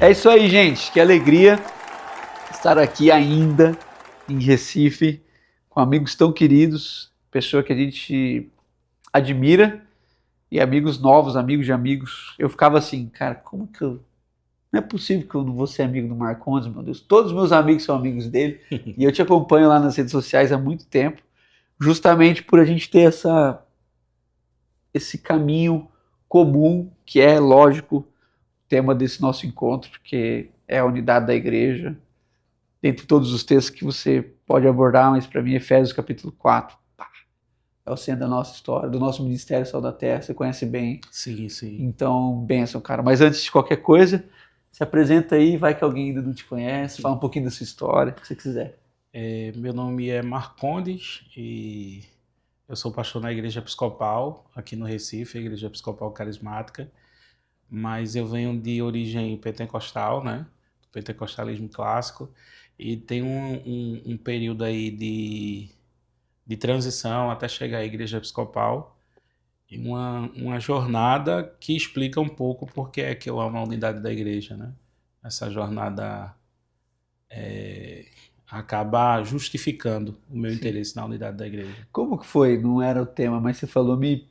É isso aí, gente. Que alegria estar aqui ainda em Recife com amigos tão queridos, pessoa que a gente admira e amigos novos, amigos de amigos. Eu ficava assim, cara, como que eu. Não é possível que eu não vou ser amigo do Marcondes, meu Deus. Todos os meus amigos são amigos dele e eu te acompanho lá nas redes sociais há muito tempo, justamente por a gente ter esse caminho comum, que é, lógico, o tema desse nosso encontro, que é a unidade da igreja, dentre todos os textos que você pode abordar, mas para mim Efésios capítulo 4 pá, é o centro da nossa história, do nosso ministério Sal da Terra, você conhece bem. Sim, sim. Então, bênção, cara. Mas antes de qualquer coisa, se apresenta aí, vai que alguém ainda não te conhece, fala um pouquinho da sua história, o que você quiser. Meu nome é Marcondes e eu sou pastor na Igreja Episcopal, aqui no Recife, a Igreja Episcopal Carismática, mas eu venho de origem pentecostal, né? Do pentecostalismo clássico, e tem um período aí de transição até chegar à Igreja Episcopal, e uma jornada que explica um pouco por que é que eu amo a unidade da igreja, né? Essa jornada acaba justificando o meu Sim. interesse na unidade da igreja. Como que foi? Não era o tema, mas você falou me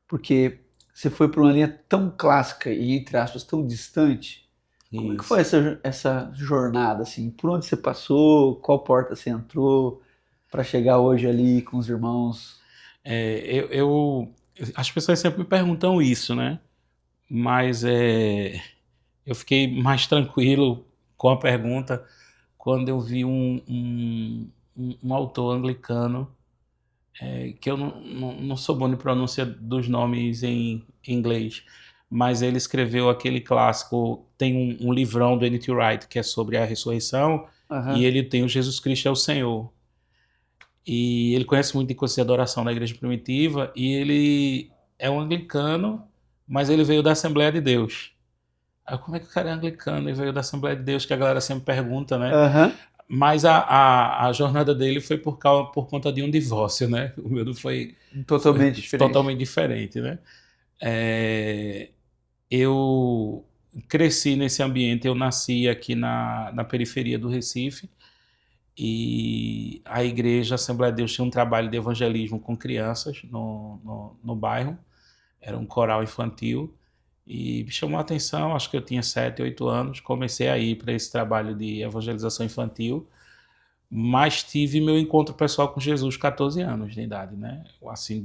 porque você foi para uma linha tão clássica e entre aspas tão distante. Como é que foi Isso. essa jornada assim? Por onde você passou? Qual porta você entrou para chegar hoje ali com os irmãos? As pessoas sempre me perguntam isso, né? Mas eu fiquei mais tranquilo com a pergunta quando eu vi um autor anglicano, que eu não sou bom de pronúncia dos nomes em inglês, mas ele escreveu aquele clássico, tem um livrão do N.T. Wright que é sobre a ressurreição, e Aham. ele tem o Jesus Cristo é o Senhor. E ele conhece muito de coisa de adoração da igreja primitiva, e ele é um anglicano, mas ele veio da Assembleia de Deus. Aí, como é que o cara é anglicano e veio da Assembleia de Deus, que a galera sempre pergunta, né? Aham. Mas a jornada dele foi por conta de um divórcio, né? O meu não foi Totalmente diferente. totalmente diferente, né? É, eu cresci nesse ambiente, eu nasci aqui na periferia do Recife, e a igreja Assembleia de Deus tinha um trabalho de evangelismo com crianças no bairro, era um coral infantil, e me chamou a atenção, acho que eu tinha 7, 8 anos, comecei a ir para esse trabalho de evangelização infantil, mas tive meu encontro pessoal com Jesus 14 anos de idade, né? Assim,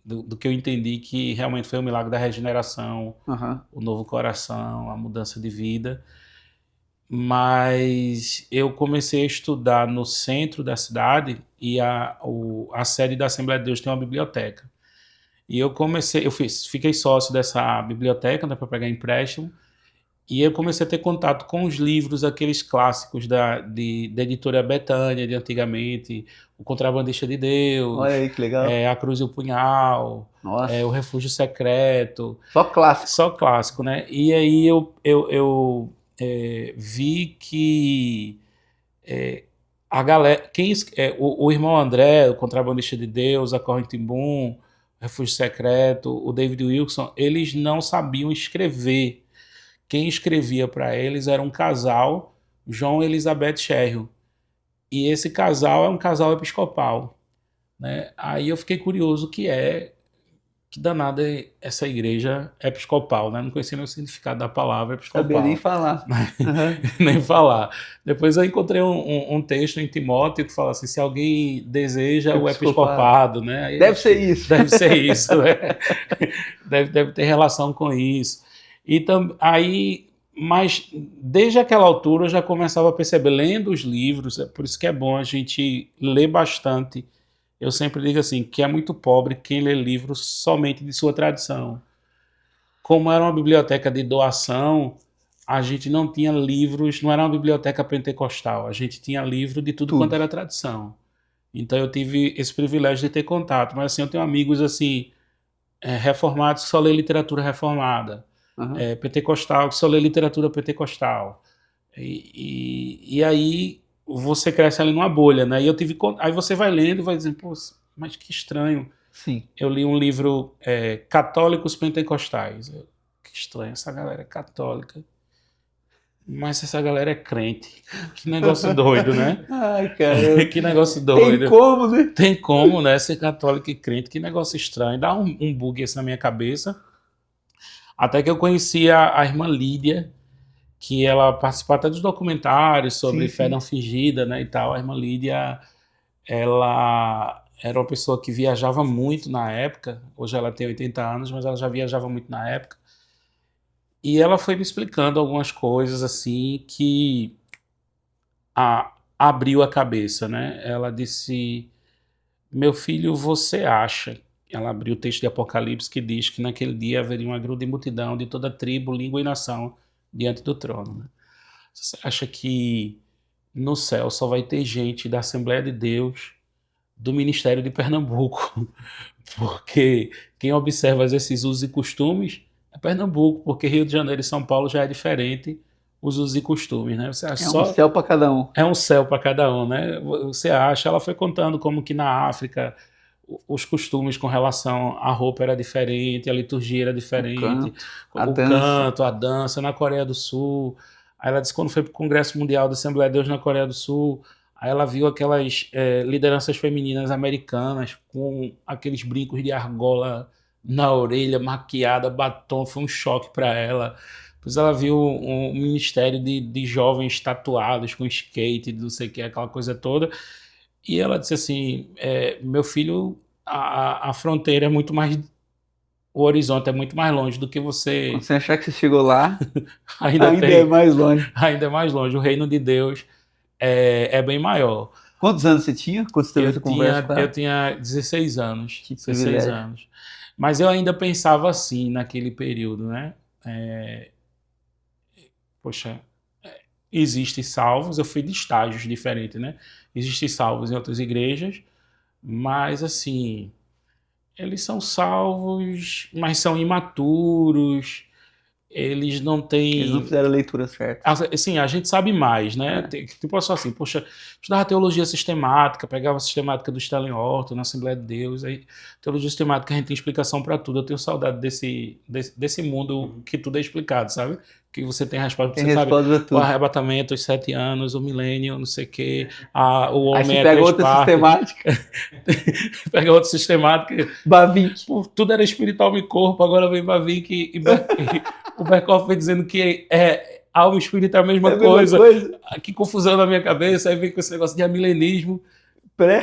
do que eu entendi que realmente foi o milagre da regeneração, Aham. o novo coração, a mudança de vida. Mas eu comecei a estudar no centro da cidade e a sede da Assembleia de Deus tem uma biblioteca. E fiquei sócio dessa biblioteca, né, para pegar empréstimo, e eu comecei a ter contato com os livros, aqueles clássicos da editora Betânia, de antigamente, O Contrabandista de Olha Deus, aí que legal. A Cruz e o Punhal, O Nossa, Refúgio Secreto, só clássico. só clássico, né? E aí eu vi que a galera, o irmão André, o Contrabandista de Deus, a Corrente Timbum, Refúgio Secreto, o David Wilson, eles não sabiam escrever. Quem escrevia para eles era um casal, João e Elizabeth Sherrill. E esse casal é um casal episcopal, né? Aí eu fiquei curioso que danada é essa igreja episcopal, né? Não conhecia nem o significado da palavra Sabia nem episcopal, falar. Aham. nem falar. Depois eu encontrei um texto em Timóteo que fala assim: se alguém deseja o Episcopado. episcopado, né? Aí Deve acho ser que isso. deve ser isso, né? Deve ter relação com isso. Aí, mas desde aquela altura eu já começava a perceber, lendo os livros, é por isso que é bom a gente ler bastante. Eu sempre digo assim, que é muito pobre quem lê livros somente de sua tradição. Como era uma biblioteca de doação, a gente não tinha livros, não era uma biblioteca pentecostal, a gente tinha livro de tudo quanto Tudo. era tradição. Então eu tive esse privilégio de ter contato, mas assim, eu tenho amigos assim, reformados que só lê literatura reformada, Aham. pentecostal que só lê literatura pentecostal. E aí você cresce ali numa bolha, né? Aí você vai lendo e vai dizendo, pô, mas que estranho. Sim. Eu li um livro, Católicos Pentecostais. Que estranho, essa galera é católica Mas essa galera é crente. Que negócio doido, né? Ai, cara, Que negócio tem doido. como, né? Tem como, né? Ser católico e crente, que negócio estranho. Dá um bug assim na minha cabeça. Até que eu conheci a irmã Lídia, que ela participou até dos documentários sobre Sim, fé sim. não fingida, né? E tal. A irmã Lídia, ela era uma pessoa que viajava muito na época. Hoje ela tem 80 anos, mas ela já viajava muito na época. E ela foi me explicando algumas coisas assim que abriu a cabeça, né? Ela disse: Meu filho, você acha? Ela abriu o texto de Apocalipse que diz que naquele dia haveria uma grande multidão de toda tribo, língua e nação diante do trono, né? Você acha que no céu só vai ter gente da Assembleia de Deus, do Ministério de Pernambuco? Porque quem observa esses usos e costumes é Pernambuco, porque Rio de Janeiro e São Paulo já é diferente os usos e costumes, né? Você acha É um só céu para cada um. é um céu para cada um, né? Você acha? Ela foi contando como que na África os costumes com relação à roupa era diferente, a liturgia era O diferente, canto, a o dança. canto, a dança na Coreia do Sul. Aí ela disse que quando foi para o Congresso Mundial da Assembleia de Deus na Coreia do Sul, aí ela viu aquelas lideranças femininas americanas com aqueles brincos de argola na orelha, maquiada, batom, foi um choque para ela. Depois ela viu um ministério de jovens tatuados com skate, não sei o que, aquela coisa toda. E ela disse assim: meu filho, a fronteira é muito mais. O horizonte é muito mais longe do que Quando você você achar que você chegou lá, ainda ainda é tem. mais longe. Ainda é mais longe. O reino de Deus é bem maior. Quantos anos você tinha quando você teve essa conversa com Eu ela? tinha 16 anos. Que 16 privilégio. anos. Mas eu ainda pensava assim naquele período, né? É, poxa, existem salvos, eu fui de estágios diferentes, né? Existem salvos em outras igrejas, mas assim, eles são salvos, mas são imaturos, eles não Eles não têm. fizeram a leitura certa. Assim, a gente sabe mais, né? É. Tipo só assim, poxa, estudava teologia sistemática, pegava a sistemática do Stanley Horton na Assembleia de Deus, aí teologia sistemática a gente tem explicação para tudo. Eu tenho saudade desse mundo que tudo é explicado, sabe? Que você tem resposta, Tem você sabe resposta pra o tudo. arrebatamento, os 7 anos, o milênio, não sei o quê, o Aí homem você é pega três outra partes, sistemática, pega outro sistemática, Bavinck, pô, tudo era espiritual e corpo, agora vem Bavinck o Berkoff vem dizendo que alma e espírito é a é mesma a mesma coisa. coisa. Que confusão na minha cabeça, aí vem com esse negócio de amilenismo, Pré,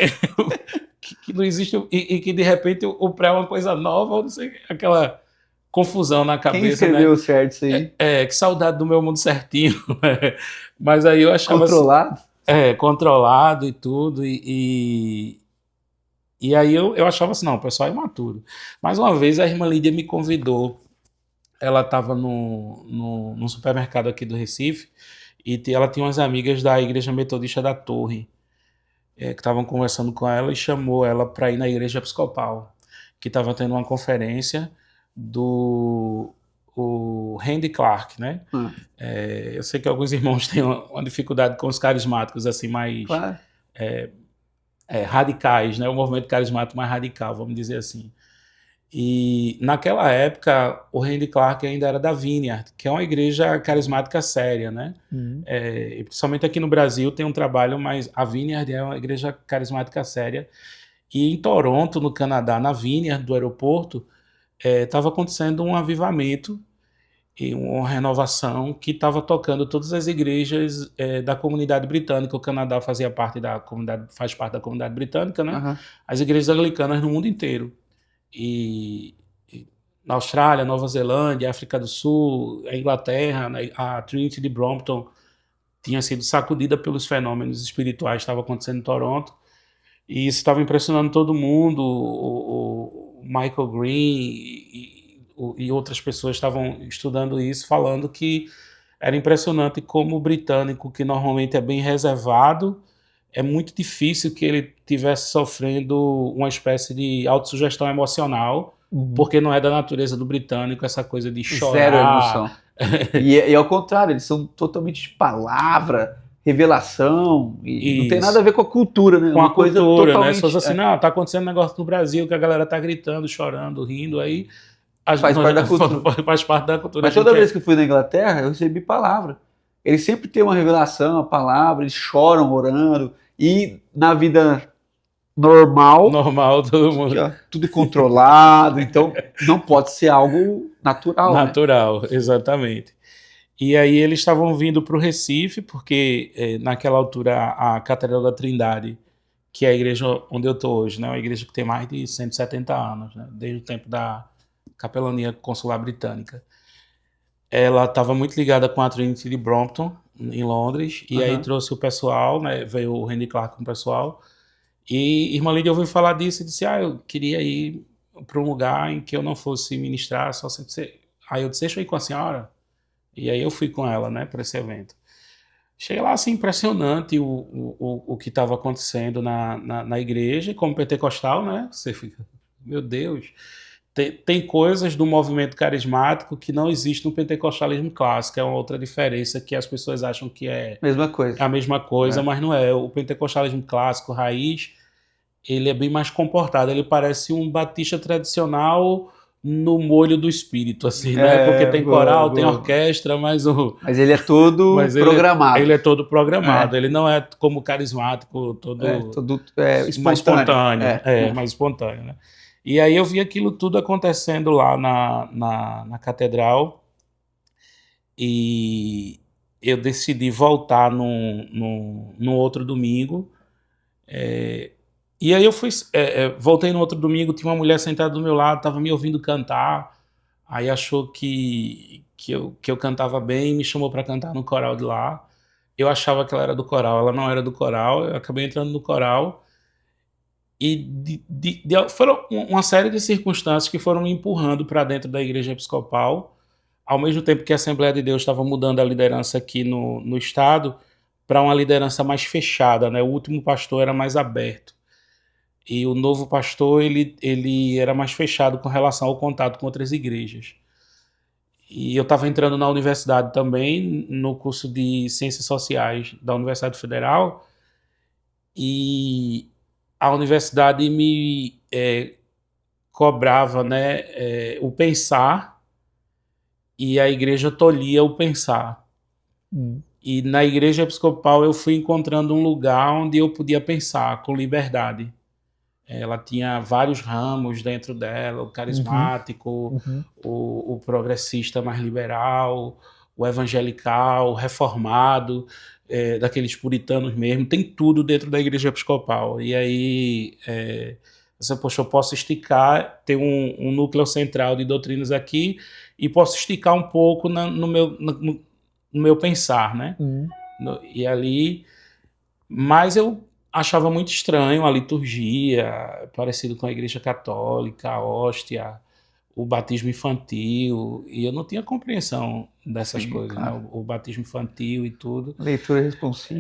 que não existe, e que de repente o pré é uma coisa nova, ou não sei, aquela confusão na quem cabeça, né? escreveu certo isso aí? Que saudade do meu mundo certinho. Mas aí eu achava assim, Controlado? controlado e tudo, e aí eu achava assim, não, o pessoal é imaturo. Mais uma vez a irmã Lídia me convidou. Ela estava no supermercado aqui do Recife e ela tinha umas amigas da Igreja Metodista da Torre, que estavam conversando com ela e chamou ela para ir na Igreja Episcopal, que estava tendo uma conferência do Randy Clark, né? Ah, Eu sei que alguns irmãos têm uma dificuldade com os carismáticos assim mais claro. radicais, né? O movimento carismático mais radical, vamos dizer assim. E naquela época, o Randy Clark ainda era da Vineyard, que é uma igreja carismática séria, né? Uhum. E principalmente aqui no Brasil tem um trabalho, mas a Vineyard é uma igreja carismática séria. E em Toronto, no Canadá, na Vineyard do aeroporto, estava acontecendo um avivamento e uma renovação que estava tocando todas as igrejas da comunidade britânica. O Canadá fazia parte da comunidade, faz parte da comunidade britânica, né? Aham. As igrejas anglicanas no mundo inteiro. E na Austrália, Nova Zelândia, África do Sul, a Inglaterra, né, a Trinity de Brompton tinha sido sacudida pelos fenômenos espirituais que estavam acontecendo em Toronto, e isso estava impressionando todo mundo. O Michael Green e outras pessoas estavam estudando isso, falando que era impressionante como o britânico, que normalmente é bem reservado, é muito difícil que ele tivesse sofrendo uma espécie de autossugestão emocional, Uhum. porque não é da natureza do britânico essa coisa de Zero chorar. emoção. E ao contrário, eles são totalmente de palavra, revelação, e não tem nada a Isso. ver com a cultura, né? É Com uma a coisa cultura, né? Se fosse totalmente. assim, não, tá acontecendo um negócio no Brasil que a galera tá gritando, chorando, rindo, aí Faz parte da cultura. faz parte da cultura. A Mas gente toda vez é. que eu fui na Inglaterra, eu recebi palavra. eles sempre têm uma revelação, uma palavra, eles choram orando, e na vida normal, Normal, todo aqui, mundo. ó, tudo controlado, então não pode ser algo natural, né? Natural, exatamente. E aí eles estavam vindo para o Recife, porque naquela altura a Catedral da Trindade, que é a igreja onde eu estou hoje, né, uma igreja que tem mais de 170 anos, né, desde o tempo da capelania consular britânica. Ela estava muito ligada com a Trinity de Brompton, em Londres, e aí Aham. trouxe o pessoal, né, veio o Randy Clark com o pessoal, e irmã Lídia ouviu falar disso e disse, eu queria ir para um lugar em que eu não fosse ministrar, só sempre ser... Aí eu disse, deixa eu ir com a senhora. E aí eu fui com ela, né, para esse evento. Cheguei lá, assim, impressionante o que estava acontecendo na igreja, e como pentecostal, né, você fica, meu Deus, tem coisas do movimento carismático que não existe no pentecostalismo clássico, é uma outra diferença que as pessoas acham que é Mesma coisa. a mesma coisa, É. mas não é. O pentecostalismo clássico, raiz, ele é bem mais comportado, ele parece um batista tradicional no molho do espírito, assim, né? Porque tem Boa, coral, tem boa. orquestra, Mas ele é todo mas programado. ele é todo programado, É, ele não é como carismático, todo todo mais espontâneo. espontâneo, mais espontâneo, né? E aí eu vi aquilo tudo acontecendo lá na catedral e eu decidi voltar no outro domingo. E aí eu voltei no outro domingo, tinha uma mulher sentada do meu lado, estava me ouvindo cantar, aí achou que eu cantava bem, me chamou para cantar no coral de lá. Eu achava que ela era do coral, ela não era do coral, eu acabei entrando no coral e foram uma série de circunstâncias que foram me empurrando para dentro da igreja episcopal, ao mesmo tempo que a Assembleia de Deus estava mudando a liderança aqui no estado para uma liderança mais fechada, né? O último pastor era mais aberto. E o novo pastor, ele era mais fechado com relação ao contato com outras igrejas. E eu estava entrando na universidade também, no curso de Ciências Sociais da Universidade Federal, e a universidade me cobrava, né, o pensar, e a igreja tolhia o pensar. Hum. E na igreja episcopal eu fui encontrando um lugar onde eu podia pensar com liberdade. Ela tinha vários ramos dentro dela, o Uhum, carismático, uhum. o progressista mais liberal, o evangelical, o reformado, daqueles puritanos mesmo, tem tudo dentro da igreja episcopal. E aí, você, poxa, eu posso esticar, ter um núcleo central de doutrinas aqui e posso esticar um pouco no meu pensar, né? Uhum. E ali, mas eu achava muito estranho a liturgia, parecido com a Igreja Católica, a hóstia, o batismo infantil, e eu não tinha compreensão dessas Sim, coisas, né? claro. O batismo infantil e tudo. Leitura responsiva.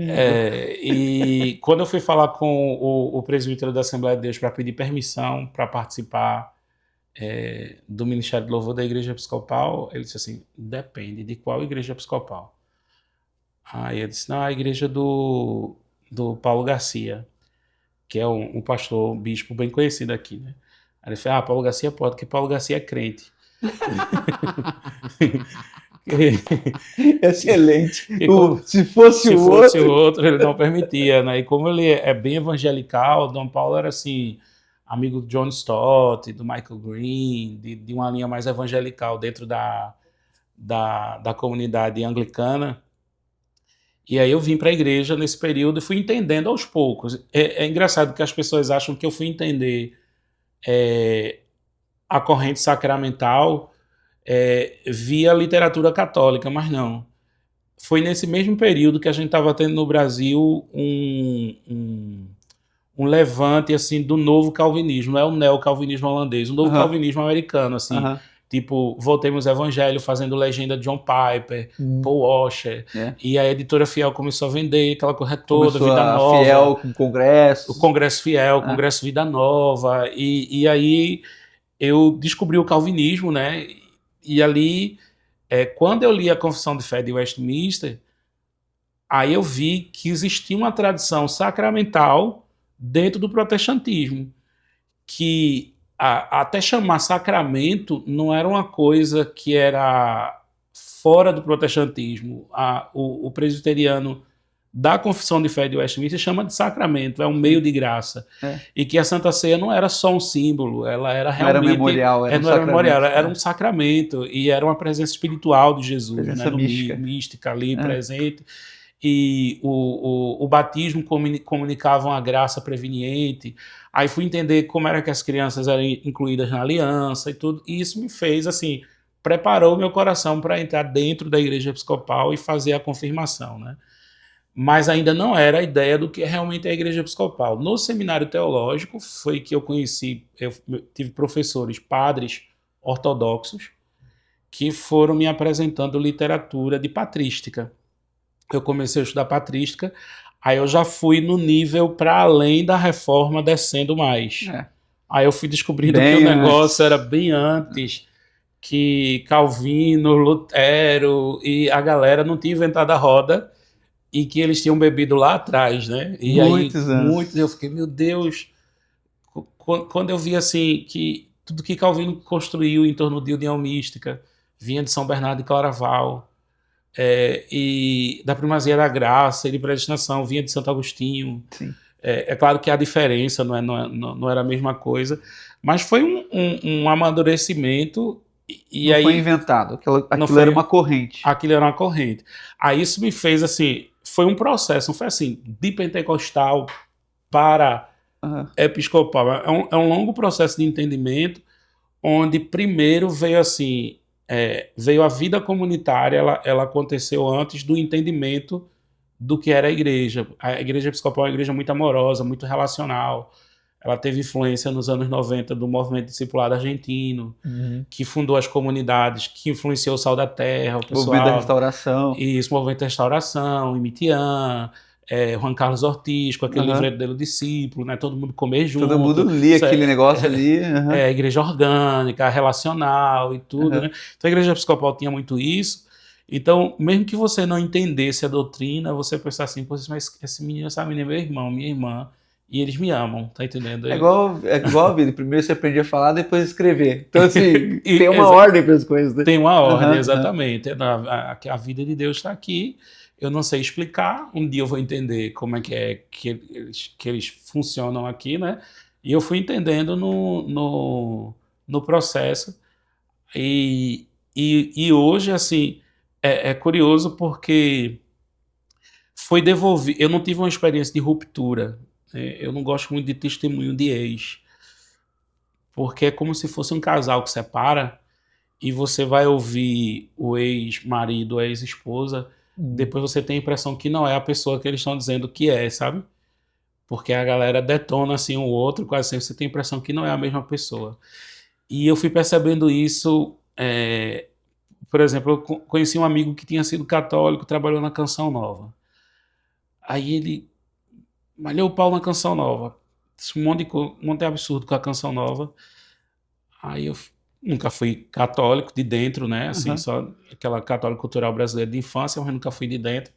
E quando eu fui falar com o presbítero da Assembleia de Deus para pedir permissão para participar do Ministério de Louvor da Igreja Episcopal, ele disse assim, depende de qual Igreja Episcopal. Aí eu disse, não, a igreja do Paulo Garcia, que é um pastor, um bispo bem conhecido aqui, né? Aí ele falou, Paulo Garcia pode, porque Paulo Garcia é crente. Excelente. E como, Se fosse se o fosse o outro. outro, ele não permitia, né? E como ele é bem evangelical, Dom Paulo era assim, amigo do John Stott, do Michael Green, de uma linha mais evangelical dentro da comunidade anglicana. E aí eu vim para a igreja nesse período e fui entendendo aos poucos. É engraçado que as pessoas acham que eu fui entender a corrente sacramental via literatura católica, mas não. Foi nesse mesmo período que a gente estava tendo no Brasil um levante assim do novo calvinismo, não é o neocalvinismo holandês, o novo Aham, calvinismo americano, assim, aham. tipo, Voltemos ao Evangelho, fazendo legenda de John Piper, Hum. Paul Washer, É. e a editora Fiel começou a vender aquela coisa toda, Começou Vida a Nova, fiel com o congressos. Congresso Fiel, o Né? Congresso Vida Nova, e aí eu descobri o calvinismo, né, e ali, quando eu li a Confissão de Fé de Westminster, aí eu vi que existia uma tradição sacramental dentro do protestantismo, que até chamar sacramento não era uma coisa que era fora do protestantismo, o presbiteriano da Confissão de Fé de Westminster chama de sacramento, é um meio de graça. E que a Santa Ceia não era só um símbolo, ela era realmente... Não era memorial, era um sacramento. Memorial, era um sacramento, e era uma presença espiritual de Jesus, presença mística. Mística ali presente. E o batismo comunicava uma graça preveniente. Aí fui entender como era que as crianças eram incluídas na aliança e tudo, e isso me fez, assim, preparou meu coração para entrar dentro da igreja episcopal e fazer a confirmação, né? Mas ainda não era a ideia do que realmente é a igreja episcopal. No seminário teológico foi que eu conheci, eu tive professores, padres ortodoxos, que foram me apresentando literatura de patrística. Eu comecei a estudar patrística, aí eu já fui no nível para além da reforma, descendo mais. Aí eu fui descobrindo que o negócio era bem antes, que Calvino, Lutero e a galera não tinha inventado a roda, e que eles tinham bebido lá atrás, né? E muitos anos. eu fiquei, meu Deus, quando eu vi assim que tudo que Calvino construiu em torno de união mística vinha de São Bernardo de Claraval, e da primazia da graça e de predestinação vinha de Santo Agostinho. Sim. É claro que há diferença, não era a mesma coisa, mas foi um amadurecimento. Não aí, foi inventado, aquilo era uma corrente. Aquilo era uma corrente. Aí isso me fez assim, foi um processo, não foi assim, de pentecostal para episcopal. É um longo processo de entendimento, onde primeiro veio assim, veio a vida comunitária, ela aconteceu antes do entendimento do que era a igreja. A igreja episcopal é uma igreja muito amorosa, muito relacional. Ela teve influência nos anos 90 do movimento discipulado argentino, que fundou as comunidades, que influenciou o Sal da Terra, o pessoal... Movimento da Restauração. Isso, Movimento da Restauração, Imitian, Juan Carlos Ortiz, com aquele livreto dele, o Discípulo, né? Todo mundo comer junto. Todo mundo lia aquele negócio ali. A igreja orgânica, relacional e tudo, né? Então a igreja episcopal tinha muito isso. Então, mesmo que você não entendesse a doutrina, você pensar assim, mas esse menino, essa menina é meu irmão, minha irmã, e eles me amam, tá entendendo? É igual a vida, primeiro você aprende a falar, depois escrever. Então, assim, tem uma ordem para as coisas, né? Tem uma ordem, exatamente. A vida de Deus está aqui, eu não sei explicar, um dia eu vou entender como é que eles funcionam aqui, né? E eu fui entendendo no processo, e hoje, assim, é curioso porque foi devolvido, eu não tive uma experiência de ruptura. Eu não gosto muito de testemunho de ex, porque é como se fosse um casal que separa e você vai ouvir o ex-marido, a ex-esposa, depois você tem a impressão que não é a pessoa que eles estão dizendo que é, sabe? Porque a galera detona assim um outro, quase sempre você tem a impressão que não é a mesma pessoa. E eu fui percebendo isso, por exemplo, eu conheci um amigo que tinha sido católico, trabalhou na Canção Nova. Aí ele malhou o pau na Canção Nova. Um monte de absurdo com a Canção Nova. Aí eu nunca fui católico de dentro, né? Assim, só aquela católica cultural brasileira de infância, mas nunca fui de dentro.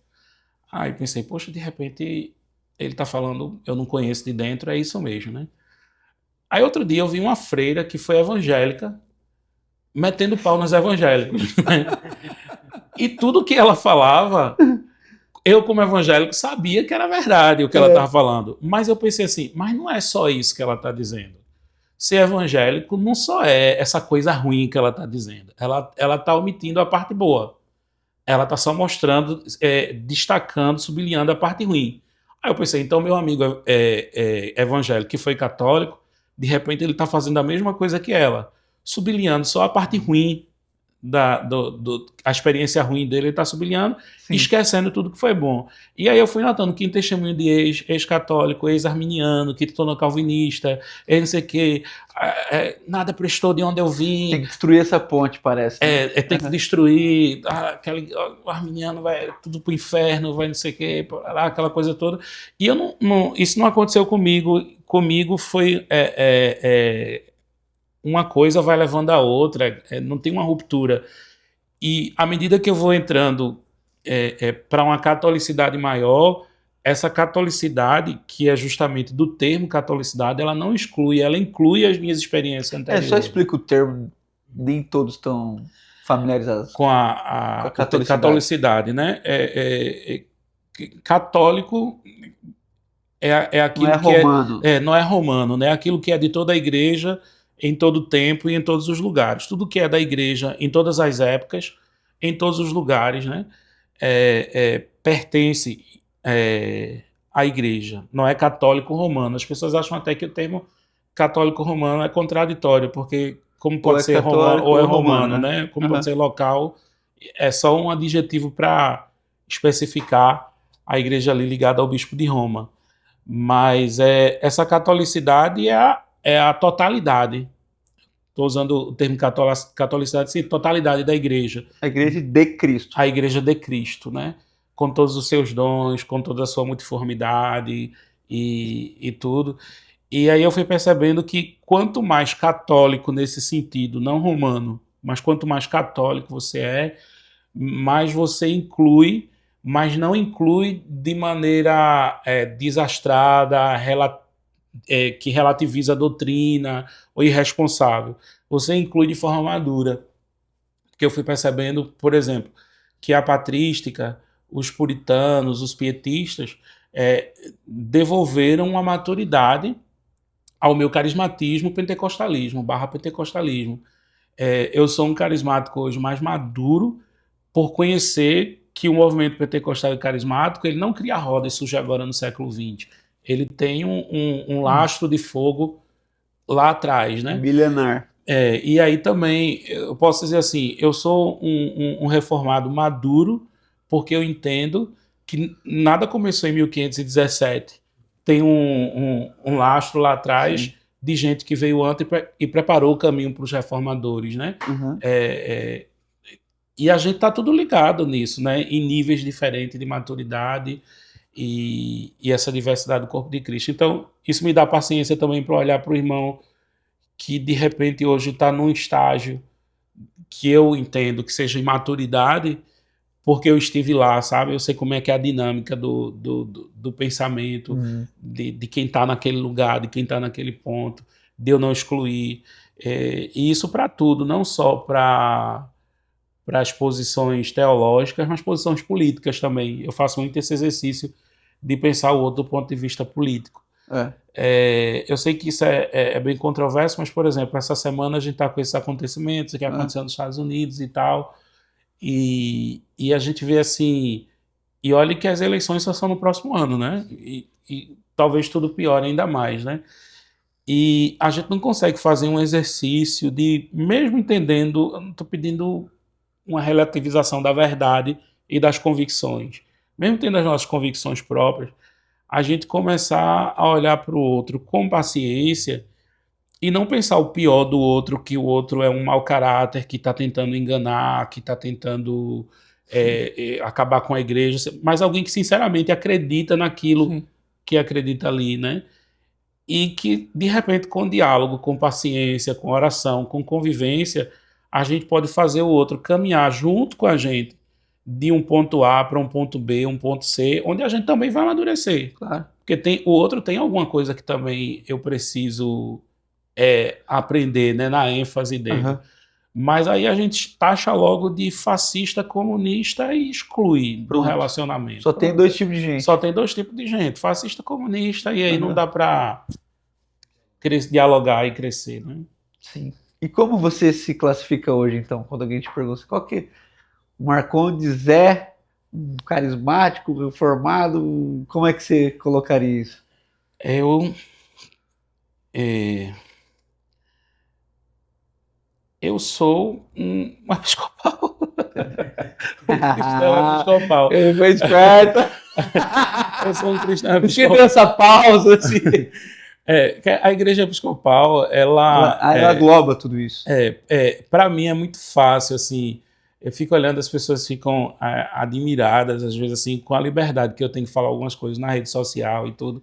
Aí pensei, poxa, de repente ele tá falando, eu não conheço de dentro, é isso mesmo, né? Aí outro dia eu vi uma freira que foi evangélica, metendo pau nos evangélicos. Né? E tudo que ela falava... Eu, como evangélico, sabia que era verdade o que ela estava falando. Mas eu pensei assim, mas não é só isso que ela está dizendo. Ser evangélico não só é essa coisa ruim que ela está dizendo. Ela está omitindo a parte boa. Ela está só mostrando, destacando, sublinhando a parte ruim. Aí eu pensei, então meu amigo evangélico que foi católico, de repente ele está fazendo a mesma coisa que ela, sublinhando só a parte ruim, a experiência ruim dele, ele está sublinhando, esquecendo tudo que foi bom. E aí eu fui notando que em testemunho de ex-católico, ex-arminiano, que tornou calvinista, não sei o quê, nada prestou de onde eu vim. Tem que destruir essa ponte, parece. Né? Tem que destruir, o arminiano vai tudo pro inferno, vai não sei o quê, aquela coisa toda. E eu isso não aconteceu comigo. Comigo foi... uma coisa vai levando a outra, não tem uma ruptura. E à medida que eu vou entrando para uma catolicidade maior, essa catolicidade, que é justamente do termo catolicidade, ela não exclui, ela inclui as minhas experiências anteriores. Só explica o termo, nem todos estão... familiarizados com a catolicidade, né? Católico é aquilo não é romano. não é romano, né? Aquilo que é de toda a igreja, em todo o tempo e em todos os lugares. Tudo que é da igreja, em todas as épocas, em todos os lugares, né? Pertence à igreja. Não é católico romano. As pessoas acham até que o termo católico romano é contraditório, porque como pode ser romano ou é romano, né? Como pode ser local, é só um adjetivo para especificar a igreja ali ligada ao bispo de Roma. Mas essa catolicidade é a totalidade. Estou usando o termo catolicidade, sim, totalidade da igreja. A igreja de Cristo. A igreja de Cristo, né? Com todos os seus dons, com toda a sua multiformidade e tudo. E aí eu fui percebendo que quanto mais católico nesse sentido, não romano, mas quanto mais católico você mais você inclui, mas não inclui de maneira desastrada, que relativiza a doutrina ou irresponsável. Você inclui de forma madura. Porque eu fui percebendo, por exemplo, que a patrística, os puritanos, os pietistas, devolveram a maturidade ao meu carismatismo pentecostalismo, /pentecostalismo. Eu sou um carismático hoje mais maduro por conhecer que o movimento pentecostal e carismático ele não cria roda e surge agora no século XX. Ele tem um lastro de fogo lá atrás, né? Milenar. E aí também, eu posso dizer assim, eu sou um reformado maduro porque eu entendo que nada começou em 1517. Tem um lastro lá atrás, sim, de gente que veio antes e preparou o caminho para os reformadores, né? Uhum. E a gente está tudo ligado nisso, né? Em níveis diferentes de maturidade e essa diversidade do corpo de Cristo. Então, isso me dá paciência também para olhar para o irmão que de repente hoje está num estágio que eu entendo que seja imaturidade, porque eu estive lá, sabe? Eu sei como é que é a dinâmica do pensamento, de quem está naquele lugar, de quem está naquele ponto, de eu não excluir. E isso para tudo, não só para as posições teológicas, mas posições políticas também. Eu faço muito esse exercício de pensar o outro do ponto de vista político. Eu sei que isso é bem controverso, mas, por exemplo, essa semana a gente está com esses acontecimentos que aconteceu nos Estados Unidos e tal, e a gente vê assim, e olha que as eleições só são no próximo ano, né? E talvez tudo piore ainda mais, né? E a gente não consegue fazer um exercício de, mesmo entendendo, eu não estou pedindo uma relativização da verdade e das convicções, mesmo tendo as nossas convicções próprias, a gente começar a olhar para o outro com paciência e não pensar o pior do outro, que o outro é um mau caráter, que está tentando enganar, que está tentando acabar com a igreja, mas alguém que sinceramente acredita naquilo, sim, que acredita ali, né? E que, de repente, com diálogo, com paciência, com oração, com convivência, a gente pode fazer o outro caminhar junto com a gente de um ponto A para um ponto B, um ponto C, onde a gente também vai amadurecer. Claro. Porque o outro tem alguma coisa que também eu preciso aprender, né, na ênfase dele. Uhum. Mas aí a gente taxa logo de fascista, comunista e exclui do relacionamento. Só tem dois tipos de gente. Só tem dois tipos de gente, fascista, comunista, e aí não dá para dialogar e crescer, né? Sim. E como você se classifica hoje, então, quando alguém te pergunta qual que o Marcondes é um carismático, reformado, como é que você colocaria isso? Eu sou um episcopal. Cristão episcopal. Ele foi esperto. Eu sou um cristão episcopal. Por que deu essa pausa assim? A igreja episcopal, ela engloba tudo isso. Para mim é muito fácil, assim. Eu fico olhando, as pessoas ficam admiradas, às vezes, assim, com a liberdade que eu tenho que falar algumas coisas na rede social e tudo,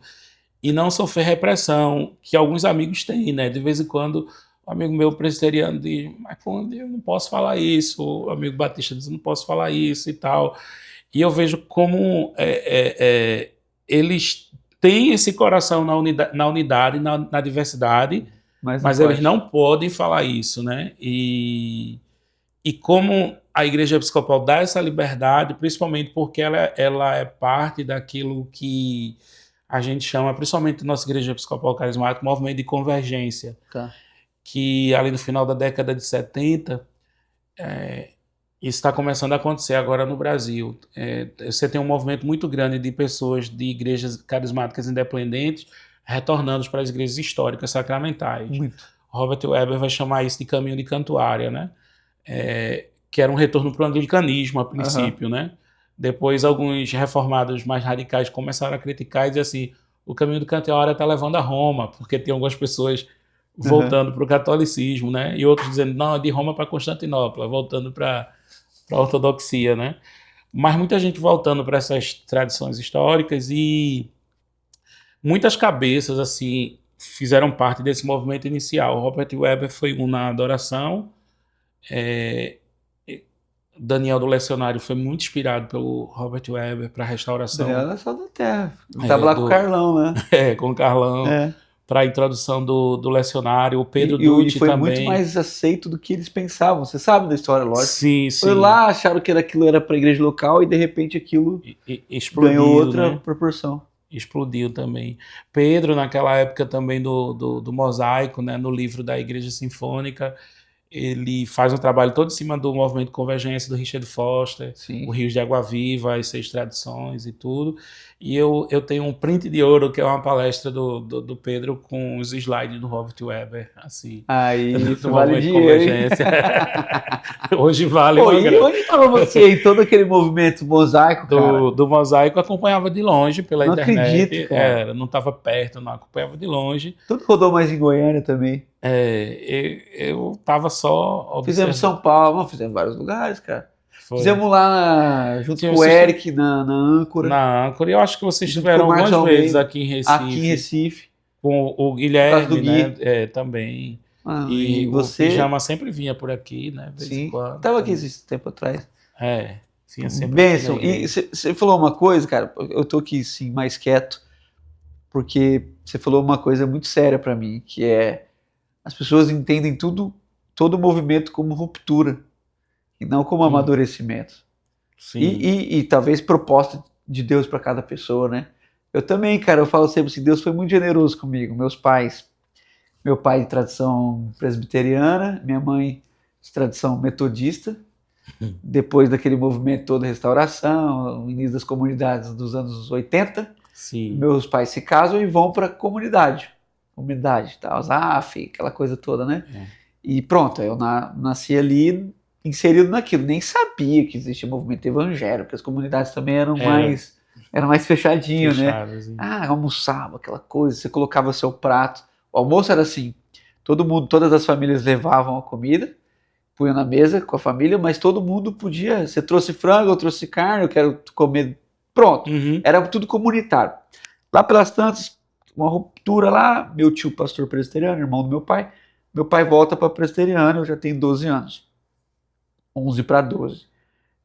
e não sofrer repressão, que alguns amigos têm, né? De vez em quando, um amigo meu presbiteriano diz, mas quando eu não posso falar isso, o amigo batista diz, não posso falar isso e tal. E eu vejo como eles têm esse coração na unidade, na diversidade, mas eles não podem falar isso, né? E como a Igreja Episcopal dá essa liberdade, principalmente porque ela é parte daquilo que a gente chama, principalmente nossa Igreja Episcopal Carismática, movimento de convergência, Tá. que ali no final da década de 70, isso está começando a acontecer agora no Brasil. Você tem um movimento muito grande de pessoas de igrejas carismáticas independentes retornando para as igrejas históricas sacramentais. Muito. Robert Weber vai chamar isso de caminho de cantuária, né? Que era um retorno para o anglicanismo a princípio, né? Depois alguns reformados mais radicais começaram a criticar e dizer assim, o caminho do cantuária está levando a Roma, porque tem algumas pessoas voltando para o catolicismo, né? E outros dizendo, não, é de Roma para Constantinopla, voltando para a ortodoxia, né? Mas muita gente voltando para essas tradições históricas e muitas cabeças, assim, fizeram parte desse movimento inicial. Robert Weber foi um na adoração, Daniel do Lecionário foi muito inspirado pelo Robert Weber para a restauração. Daniel é só da terra. Tava lá com o Carlão, né? Com o Carlão, para a introdução do Lecionário. O Pedro Dutti foi também. muito mais aceito do que eles pensavam. Você sabe da história, lógico. Sim, sim. Foi lá, acharam que aquilo era para a igreja local e de repente aquilo explodiu, ganhou outra né? proporção. Explodiu também. Pedro, naquela época também do Mosaico, né? No livro da Igreja Sinfônica, ele faz um trabalho todo em cima do movimento de convergência do Richard Foster, Sim. o Rios de Água Viva, as 6 tradições e tudo. E eu tenho um print de ouro, que é uma palestra do Pedro com os slides do Robert Weber, assim. Aí, do isso vale movimento de dinheiro. convergência. Hoje vale Pô, uma e grana. onde estava você em todo aquele movimento mosaico, cara? Do Mosaico, eu acompanhava de longe pela Não internet. acredito, cara. Não estava perto, não acompanhava de longe. Tudo rodou mais em Goiânia também. Eu estava só observando. Fizemos São Paulo, não, fizemos vários lugares, cara. Foi. Fizemos lá junto Sim, com o Eric na Âncora. Na Âncora. Eu acho que vocês Junto estiveram com o Marcos algumas vezes Almeida, aqui em Recife. Aqui em Recife. Com o Por Guilherme, causa do né? Também. Ah, E você... o Pijama sempre vinha por aqui, né? De vez em Sim, quando. estava aqui esse tempo atrás. Vinha sempre Benção, aqui na e igreja. você falou uma coisa, cara, eu tô aqui sim mais quieto, porque você falou uma coisa muito séria para mim, que é as pessoas entendem todo movimento como ruptura e não como amadurecimento. Sim. E talvez proposta de Deus para cada pessoa, né? Eu também, cara, eu falo sempre assim, Deus foi muito generoso comigo. Meu pai de tradição presbiteriana, minha mãe de tradição metodista, depois daquele movimento todo, restauração, o início das comunidades dos anos 80, Sim. meus pais se casam e vão para comunidade, tal, ZAF, aquela coisa toda, né? E pronto, eu nasci ali inserido naquilo, nem sabia que existia movimento evangélico, porque as comunidades também eram mais fechadinhas, né? Sim. Almoçava, aquela coisa, você colocava seu prato, o almoço era assim, todas as famílias levavam a comida, punham na mesa com a família, mas todo mundo podia, você trouxe frango, eu trouxe carne, eu quero comer, pronto, era tudo comunitário. Lá pelas tantas, uma ruptura lá, meu tio pastor presbiteriano, irmão do meu pai volta para presbiteriano, eu já tenho 12 anos, 11 para 12.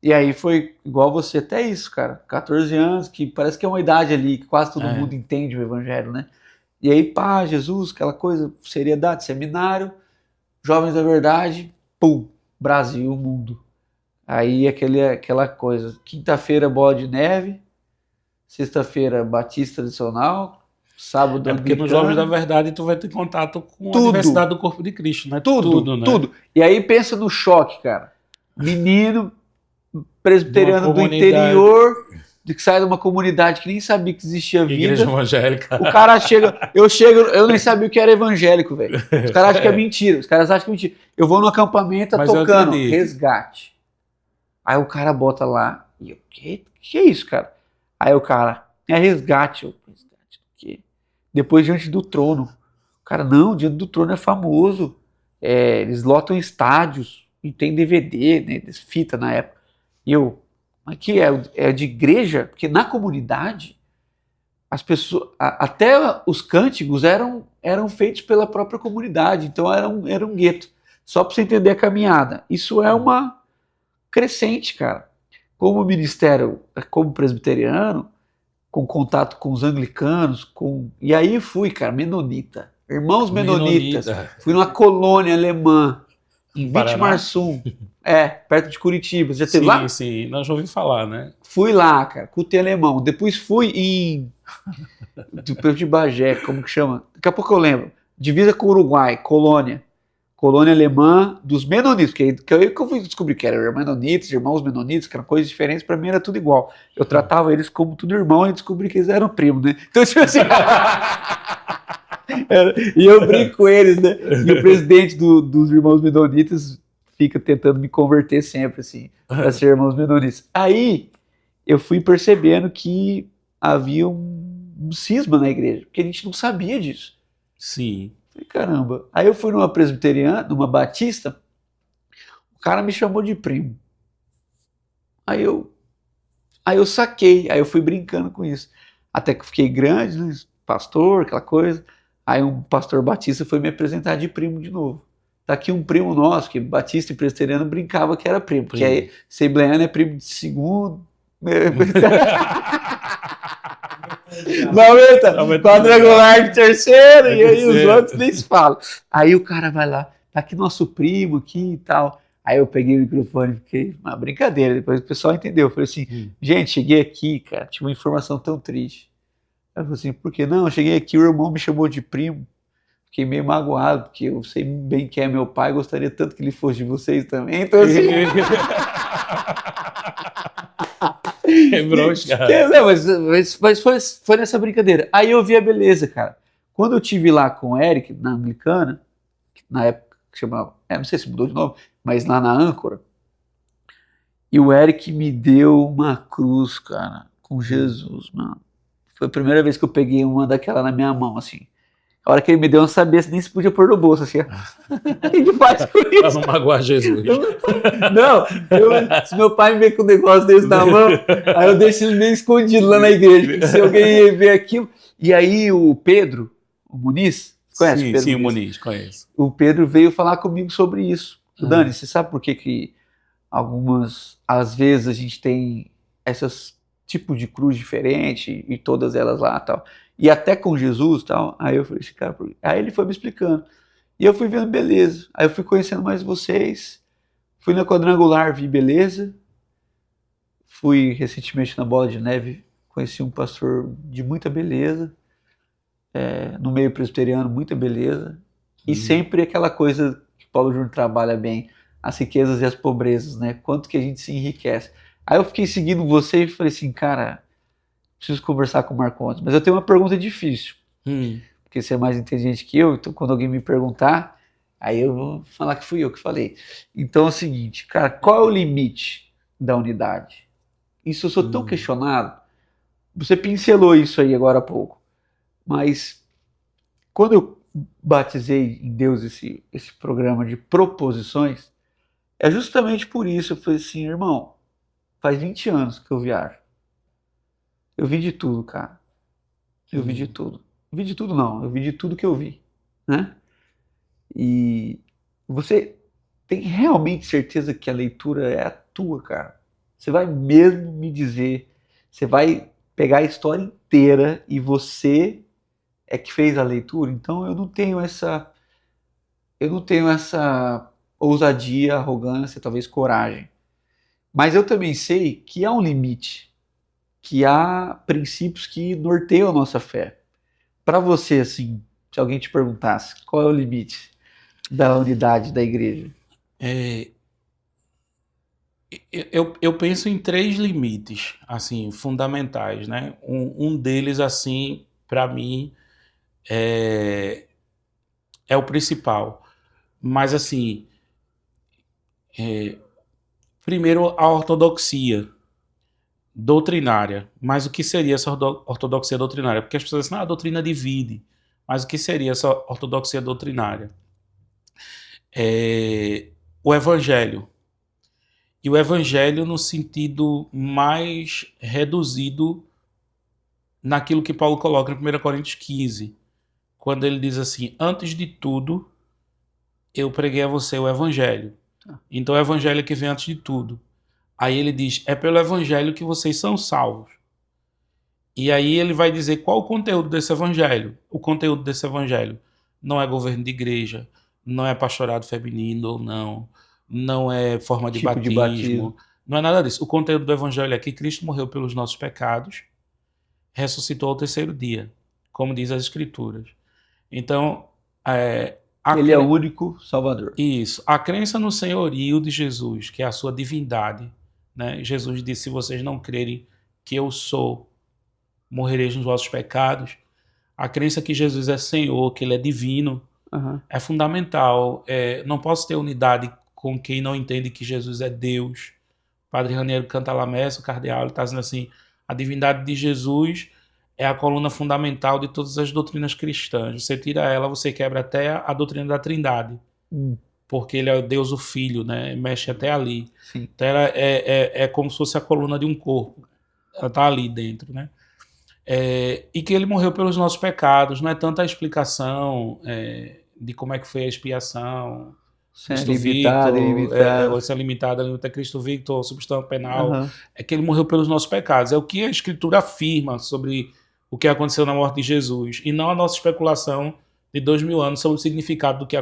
E aí foi igual você, até isso, cara, 14 anos, que parece que é uma idade ali, que quase todo mundo entende o evangelho, né? E aí, Jesus, aquela coisa, seriedade, seminário, Jovens da Verdade, pum, Brasil, mundo. Aí aquela coisa, quinta-feira bola de neve, sexta-feira Batista tradicional, sábado porque anglicano. nos Jovens da Verdade tu vai ter contato com a diversidade do corpo de Cristo, né? Tudo, né? Tudo. E aí pensa no choque, cara. Menino presbiteriano do interior, de que sai de uma comunidade que nem sabia que existia vida. Igreja evangélica. O cara eu nem sabia o que era evangélico, velho. Os caras acham que é mentira. Os caras acham que é mentira. Eu vou no acampamento, tocando, resgate. Aí o cara bota lá, e eu, que é isso, cara? Aí o cara, é resgate. Resgate do quê? Depois Diante do Trono. O cara, não, Diante do Trono é famoso. Eles lotam estádios, e tem DVD, né, fita na época. E eu, mas que é de igreja? Porque na comunidade, as pessoas, até os cânticos eram feitos pela própria comunidade, então era um gueto. Só para você entender a caminhada. Isso é uma crescente, cara. Como ministério, como presbiteriano, com contato com os anglicanos, e aí fui, cara, menonita. Irmãos menonitas. Fui numa colônia alemã. em Paraná? Vitimarsum, perto de Curitiba. Você já esteve Sim, lá? sim, nós já ouvi falar, né? Fui lá, cara, com o alemão. Depois fui em do de Bagé, como que chama? Daqui a pouco eu lembro. Divisa com o Uruguai, Colônia. Colônia alemã dos Menonitas, que eu fui descobrir que eram Menonitas, irmãos Menonitas, que eram coisas diferentes, pra mim era tudo igual. Eu tratava eles como tudo irmão e descobri que eles eram primos, né? Então, tipo assim. E eu brinco com eles, né? E o presidente dos irmãos Menonitas fica tentando me converter sempre, assim, para ser irmãos Menonitas. Aí eu fui percebendo que havia um cisma na igreja, porque a gente não sabia disso. Sim. Falei, caramba. Aí eu fui numa presbiteriana, numa batista, o cara me chamou de primo. Aí eu saquei, aí eu fui brincando com isso. Até que eu fiquei grande, né? Pastor, aquela coisa. Aí um pastor batista foi me apresentar de primo de novo. Tá aqui um primo nosso, que batista e presbiteriano brincava que era primo, porque aí assembleiano é primo de segundo. Não, quadrangular de terceiro, e aí os outros nem se falam. Aí o cara vai lá, tá aqui nosso primo aqui e tal. Aí eu peguei o microfone e fiquei, uma brincadeira, depois o pessoal entendeu. Eu falei assim, gente, cheguei aqui, cara, tinha uma informação tão triste. Aí eu falei assim, por quê? Não, eu cheguei aqui, o irmão me chamou de primo. Fiquei meio magoado, porque eu sei bem que é meu pai, gostaria tanto que ele fosse de vocês também. Então assim... Quebrou os caras. Não, mas foi nessa brincadeira. Aí eu vi a beleza, cara. Quando eu tive lá com o Eric, na Anglicana, na época que chamava, não sei se mudou de nome, mas lá na Âncora, e o Eric me deu uma cruz, cara, com Jesus, mano. Foi a primeira vez que eu peguei uma daquela na minha mão, assim. A hora que ele me deu, eu não sabia se nem se podia pôr no bolso, assim. O que ele faz com isso? Pra não magoar Jesus. Não, se meu pai me vê com um negócio desse na mão, aí eu deixo ele meio escondido lá na igreja, porque se alguém ver aquilo... E aí o Pedro, o Muniz, conhece sim, o Pedro sim, Muniz? o Muniz, conheço. O Pedro veio falar comigo sobre isso. Dani, você sabe por que às vezes a gente tem esses tipos de cruz diferente e todas elas lá tal, e até com Jesus tal. Aí eu falei, esse cara, aí ele foi me explicando. E eu fui vendo beleza. Aí eu fui conhecendo mais vocês. Fui na quadrangular, vi beleza. Fui recentemente na Bola de Neve, conheci um pastor de muita beleza. No meio presbiteriano, muita beleza. E sempre aquela coisa que Paulo Júnior trabalha bem, as riquezas e as pobrezas, né? Quanto que a gente se enriquece. Aí eu fiquei seguindo você e falei assim, cara, preciso conversar com o Marcondes. Mas eu tenho uma pergunta difícil. Porque você é mais inteligente que eu, então quando alguém me perguntar, aí eu vou falar que fui eu que falei. Então é o seguinte, cara, qual é o limite da unidade? Isso eu sou tão questionado. Você pincelou isso aí agora há pouco. Mas quando eu batizei em Deus esse programa de proposições, é justamente por isso. Eu falei assim, irmão, faz 20 anos que eu viajo. Eu vi de tudo, cara. Eu vi de tudo. Vi de tudo não, eu vi de tudo que eu vi, né? E você tem realmente certeza que a leitura é a tua, cara? Você vai mesmo me dizer, você vai pegar a história inteira e você é que fez a leitura? Então eu não tenho essa ousadia, arrogância, talvez coragem. Mas eu também sei que há um limite, que há princípios que norteiam a nossa fé. Para você, assim, se alguém te perguntasse qual é o limite da unidade da igreja? Eu penso em 3 limites, assim, fundamentais, né? Um deles, assim, para mim, é o principal. Mas, assim, primeiro, a ortodoxia doutrinária. Mas o que seria essa ortodoxia doutrinária? Porque as pessoas dizem, a doutrina divide. Mas o que seria essa ortodoxia doutrinária? O evangelho. E o evangelho no sentido mais reduzido naquilo que Paulo coloca em 1 Coríntios 15, quando ele diz assim, antes de tudo, eu preguei a você o evangelho. Então o evangelho é que vem antes de tudo. Aí ele diz, é pelo evangelho que vocês são salvos. E aí ele vai dizer qual o conteúdo desse evangelho. O conteúdo desse evangelho não é governo de igreja, não é pastorado feminino ou não, não é forma de Tipo de batismo, batismo. não é nada disso. O conteúdo do evangelho é que Cristo morreu pelos nossos pecados, ressuscitou ao terceiro dia, como diz as escrituras. Então, a Ele é o cre- único Salvador. isso, a crença no senhorio de Jesus, que é a sua divindade, né? Jesus disse: se vocês não crerem que eu sou, morrereis nos vossos pecados. A crença que Jesus é Senhor, que Ele é divino, Aham. é fundamental. Não posso ter unidade com quem não entende que Jesus é Deus. Padre Raniero Cantalamessa, o cardeal, ele está dizendo assim: a divindade de Jesus é a coluna fundamental de todas as doutrinas cristãs. Você tira ela, você quebra até a doutrina da Trindade, Hum, porque ele é o Deus o Filho, né? Mexe até ali. sim. Então ela é como se fosse a coluna de um corpo. Ela está ali dentro, né? E que ele morreu pelos nossos pecados. Não é tanta a explicação de como é que foi a expiação, Sem Cristo limitado, Victor, ilimitado. ou se é limitada, limita Cristo Victor, substância penal, Aham. é que ele morreu pelos nossos pecados. É o que a Escritura afirma sobre o que aconteceu na morte de Jesus, e não a nossa especulação de 2000 anos sobre o significado do que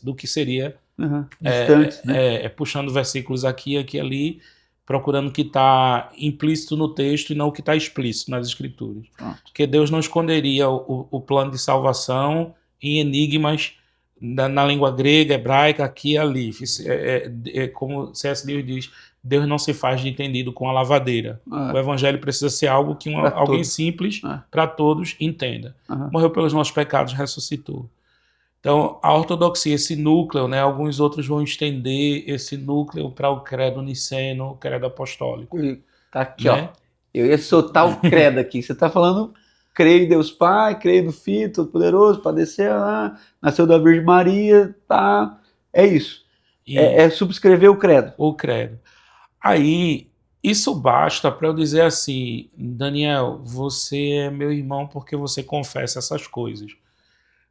do que seria, Aham. Distantes, né? puxando versículos aqui, aqui, ali, procurando o que está implícito no texto e não o que está explícito nas Escrituras. Pronto. Porque Deus não esconderia o plano de salvação em enigmas na língua grega, hebraica, aqui e ali. Como C.S. Lewis diz, Deus não se faz de entendido com a lavadeira. O evangelho precisa ser algo que Para alguém todos. simples, para todos, entenda. Aham. Morreu pelos nossos pecados, ressuscitou. Então, a ortodoxia, esse núcleo, né, alguns outros vão estender esse núcleo para o credo niceno, o credo apostólico. Tá aqui, Né? ó. Eu ia soltar o credo aqui. Você tá falando, creio em Deus Pai, creio no Filho Todo-Poderoso, padecer lá, nasceu da Virgem Maria, tá. É isso. E É subscrever o credo. o credo. Aí, isso basta para eu dizer assim: Daniel, você é meu irmão porque você confessa essas coisas.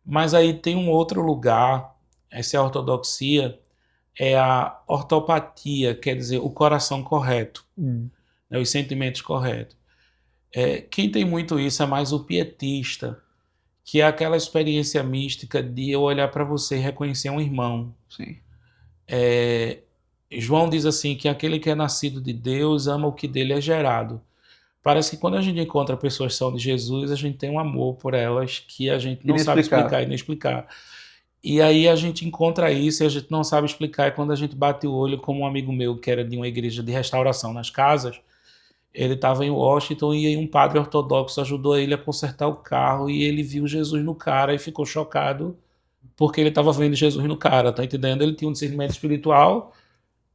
Mas aí tem um outro lugar, essa é a ortodoxia, é a ortopatia, quer dizer, o coração correto, né, os sentimentos corretos. Quem tem muito isso é mais o pietista, que é aquela experiência mística de eu olhar para você e reconhecer um irmão. Sim. João diz assim que aquele que é nascido de Deus ama o que dele é gerado. Parece que quando a gente encontra pessoas que são de Jesus, a gente tem um amor por elas que a gente não sabe explicar e nem explicar. E aí a gente encontra isso e a gente não sabe explicar. E quando a gente bate o olho, como um amigo meu que era de uma igreja de restauração nas casas, ele estava em Washington e aí um padre ortodoxo ajudou ele a consertar o carro e ele viu Jesus no cara e ficou chocado porque ele estava vendo Jesus no cara, tá entendendo? Ele tinha um discernimento espiritual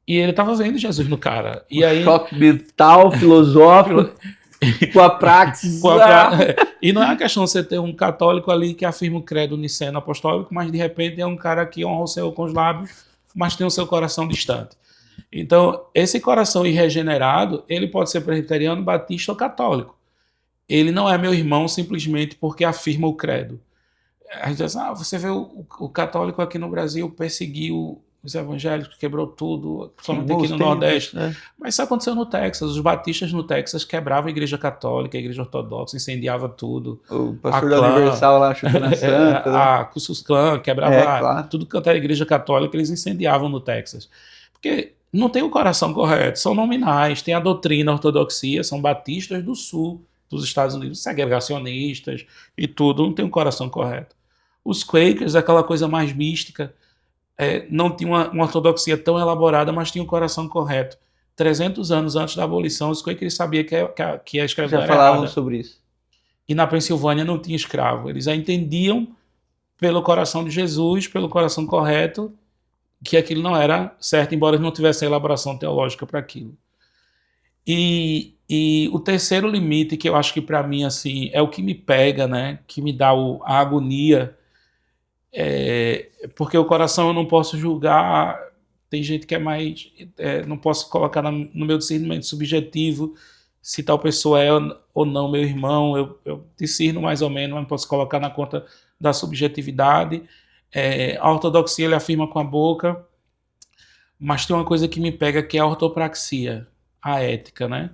e ele estava vendo Jesus no cara. E aí choque mental, filosófico, com a praxis. E não é uma questão de você ter um católico ali que afirma o credo niceno apostólico, mas de repente é um cara que honra o Senhor com os lábios, mas tem o seu coração distante. Então, esse coração irregenerado, ele pode ser presbiteriano, batista ou católico. Ele não é meu irmão simplesmente porque afirma o credo. A gente diz, você vê o católico aqui no Brasil perseguiu os evangélicos, quebrou tudo, principalmente aqui no Nordeste. Mas isso aconteceu no Texas. Os batistas no Texas quebravam a igreja católica, a igreja ortodoxa, incendiava tudo. O pastor da Universal lá, chutando a santa. A Ku Klux Klan quebrava tudo quanto era igreja católica, eles incendiavam no Texas. Porque não tem o coração correto, são nominais, tem a doutrina, a ortodoxia, são batistas do sul dos Estados Unidos, segregacionistas e tudo, não tem o coração correto. Os Quakers, aquela coisa mais mística, não tinha uma ortodoxia tão elaborada, mas tinha o coração correto. 300 anos antes da abolição, os Quakers sabiam que a escravidão era errada. Já falavam sobre isso. E na Pensilvânia não tinha escravo. Eles já entendiam pelo coração de Jesus, pelo coração correto, que aquilo não era certo, embora eles não tivessem elaboração teológica para aquilo. E o terceiro limite, que eu acho que para mim assim, é o que me pega, né, que me dá a agonia, porque o coração eu não posso julgar, tem gente que é mais, não posso colocar no meu discernimento subjetivo se tal pessoa é ou não meu irmão, eu discerno mais ou menos, mas não posso colocar na conta da subjetividade. A ortodoxia ele afirma com a boca, mas tem uma coisa que me pega que é a ortopraxia, a ética, né?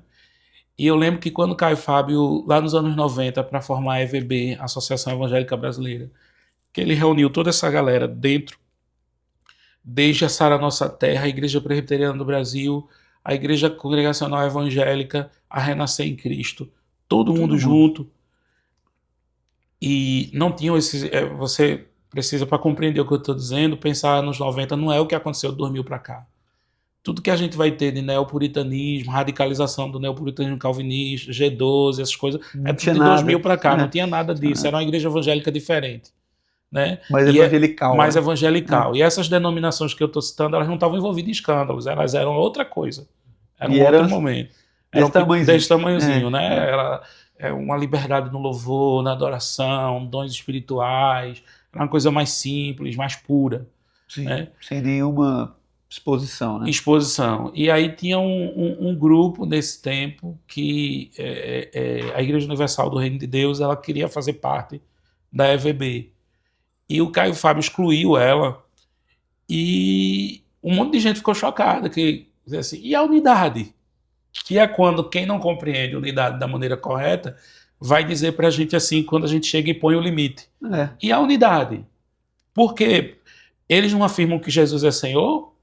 E eu lembro que quando Caio Fábio, lá nos anos 90, para formar a EVB, a Associação Evangélica Brasileira, que ele reuniu toda essa galera dentro desde a Sara Nossa Terra, a Igreja Presbiteriana do Brasil, a Igreja Congregacional Evangélica, a Renascer em Cristo, todo mundo junto. E não tinham esses... você precisa, para compreender o que eu estou dizendo, pensar nos 90 não é o que aconteceu de 2000 para cá. Tudo que a gente vai ter de neopuritanismo, radicalização do neopuritanismo calvinista, G12, essas coisas, é tudo de 2000 para cá, não tinha nada disso, era uma igreja evangélica diferente. Né? Mais evangelical. Mais evangelical. E essas denominações que eu estou citando, elas não estavam envolvidas em escândalos, elas eram outra coisa. Era um outro momento. Desse tamanhozinho, né? Era uma liberdade no louvor, na adoração, dons espirituais, era uma coisa mais simples, mais pura. Sim, né? Sem nenhuma exposição, né? Exposição. E aí tinha um grupo nesse tempo que a Igreja Universal do Reino de Deus, ela queria fazer parte da EVB. E o Caio Fábio excluiu ela e um monte de gente ficou chocada, que assim, e a unidade? Que é quando quem não compreende a unidade da maneira correta vai dizer pra gente assim, quando a gente chega e põe o limite. E a unidade? Porque eles não afirmam que Jesus é Senhor,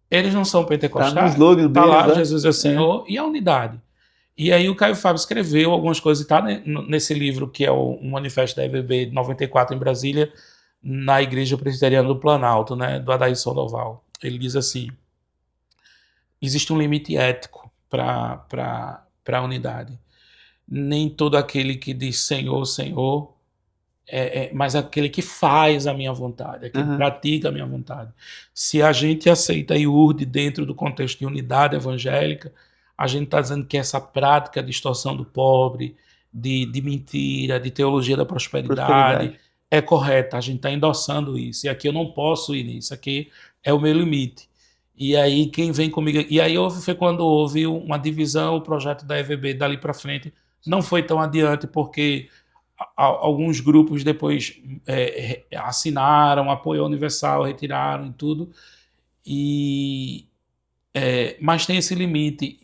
eles não são pentecostais, tá no slogan deles, lá, Jesus é Senhor, e a unidade? E aí o Caio Fábio escreveu algumas coisas, está nesse livro que é o Manifesto da EVB de 94 em Brasília, na Igreja Presbiteriana do Planalto, né, do Adair Sandoval. Ele diz assim, existe um limite ético para a unidade. Nem todo aquele que diz Senhor, Senhor, mas aquele que faz a minha vontade, aquele que pratica a minha vontade. Se a gente aceita a IURD dentro do contexto de unidade evangélica, a gente está dizendo que essa prática de extorsão do pobre, de mentira, de teologia da prosperidade é correta. A gente está endossando isso. E aqui eu não posso ir nisso. Aqui é o meu limite. E aí quem vem comigo... E aí foi quando houve uma divisão, o projeto da EVB dali para frente não foi tão adiante, porque alguns grupos depois assinaram, apoio universal, retiraram e tudo. Mas tem esse limite.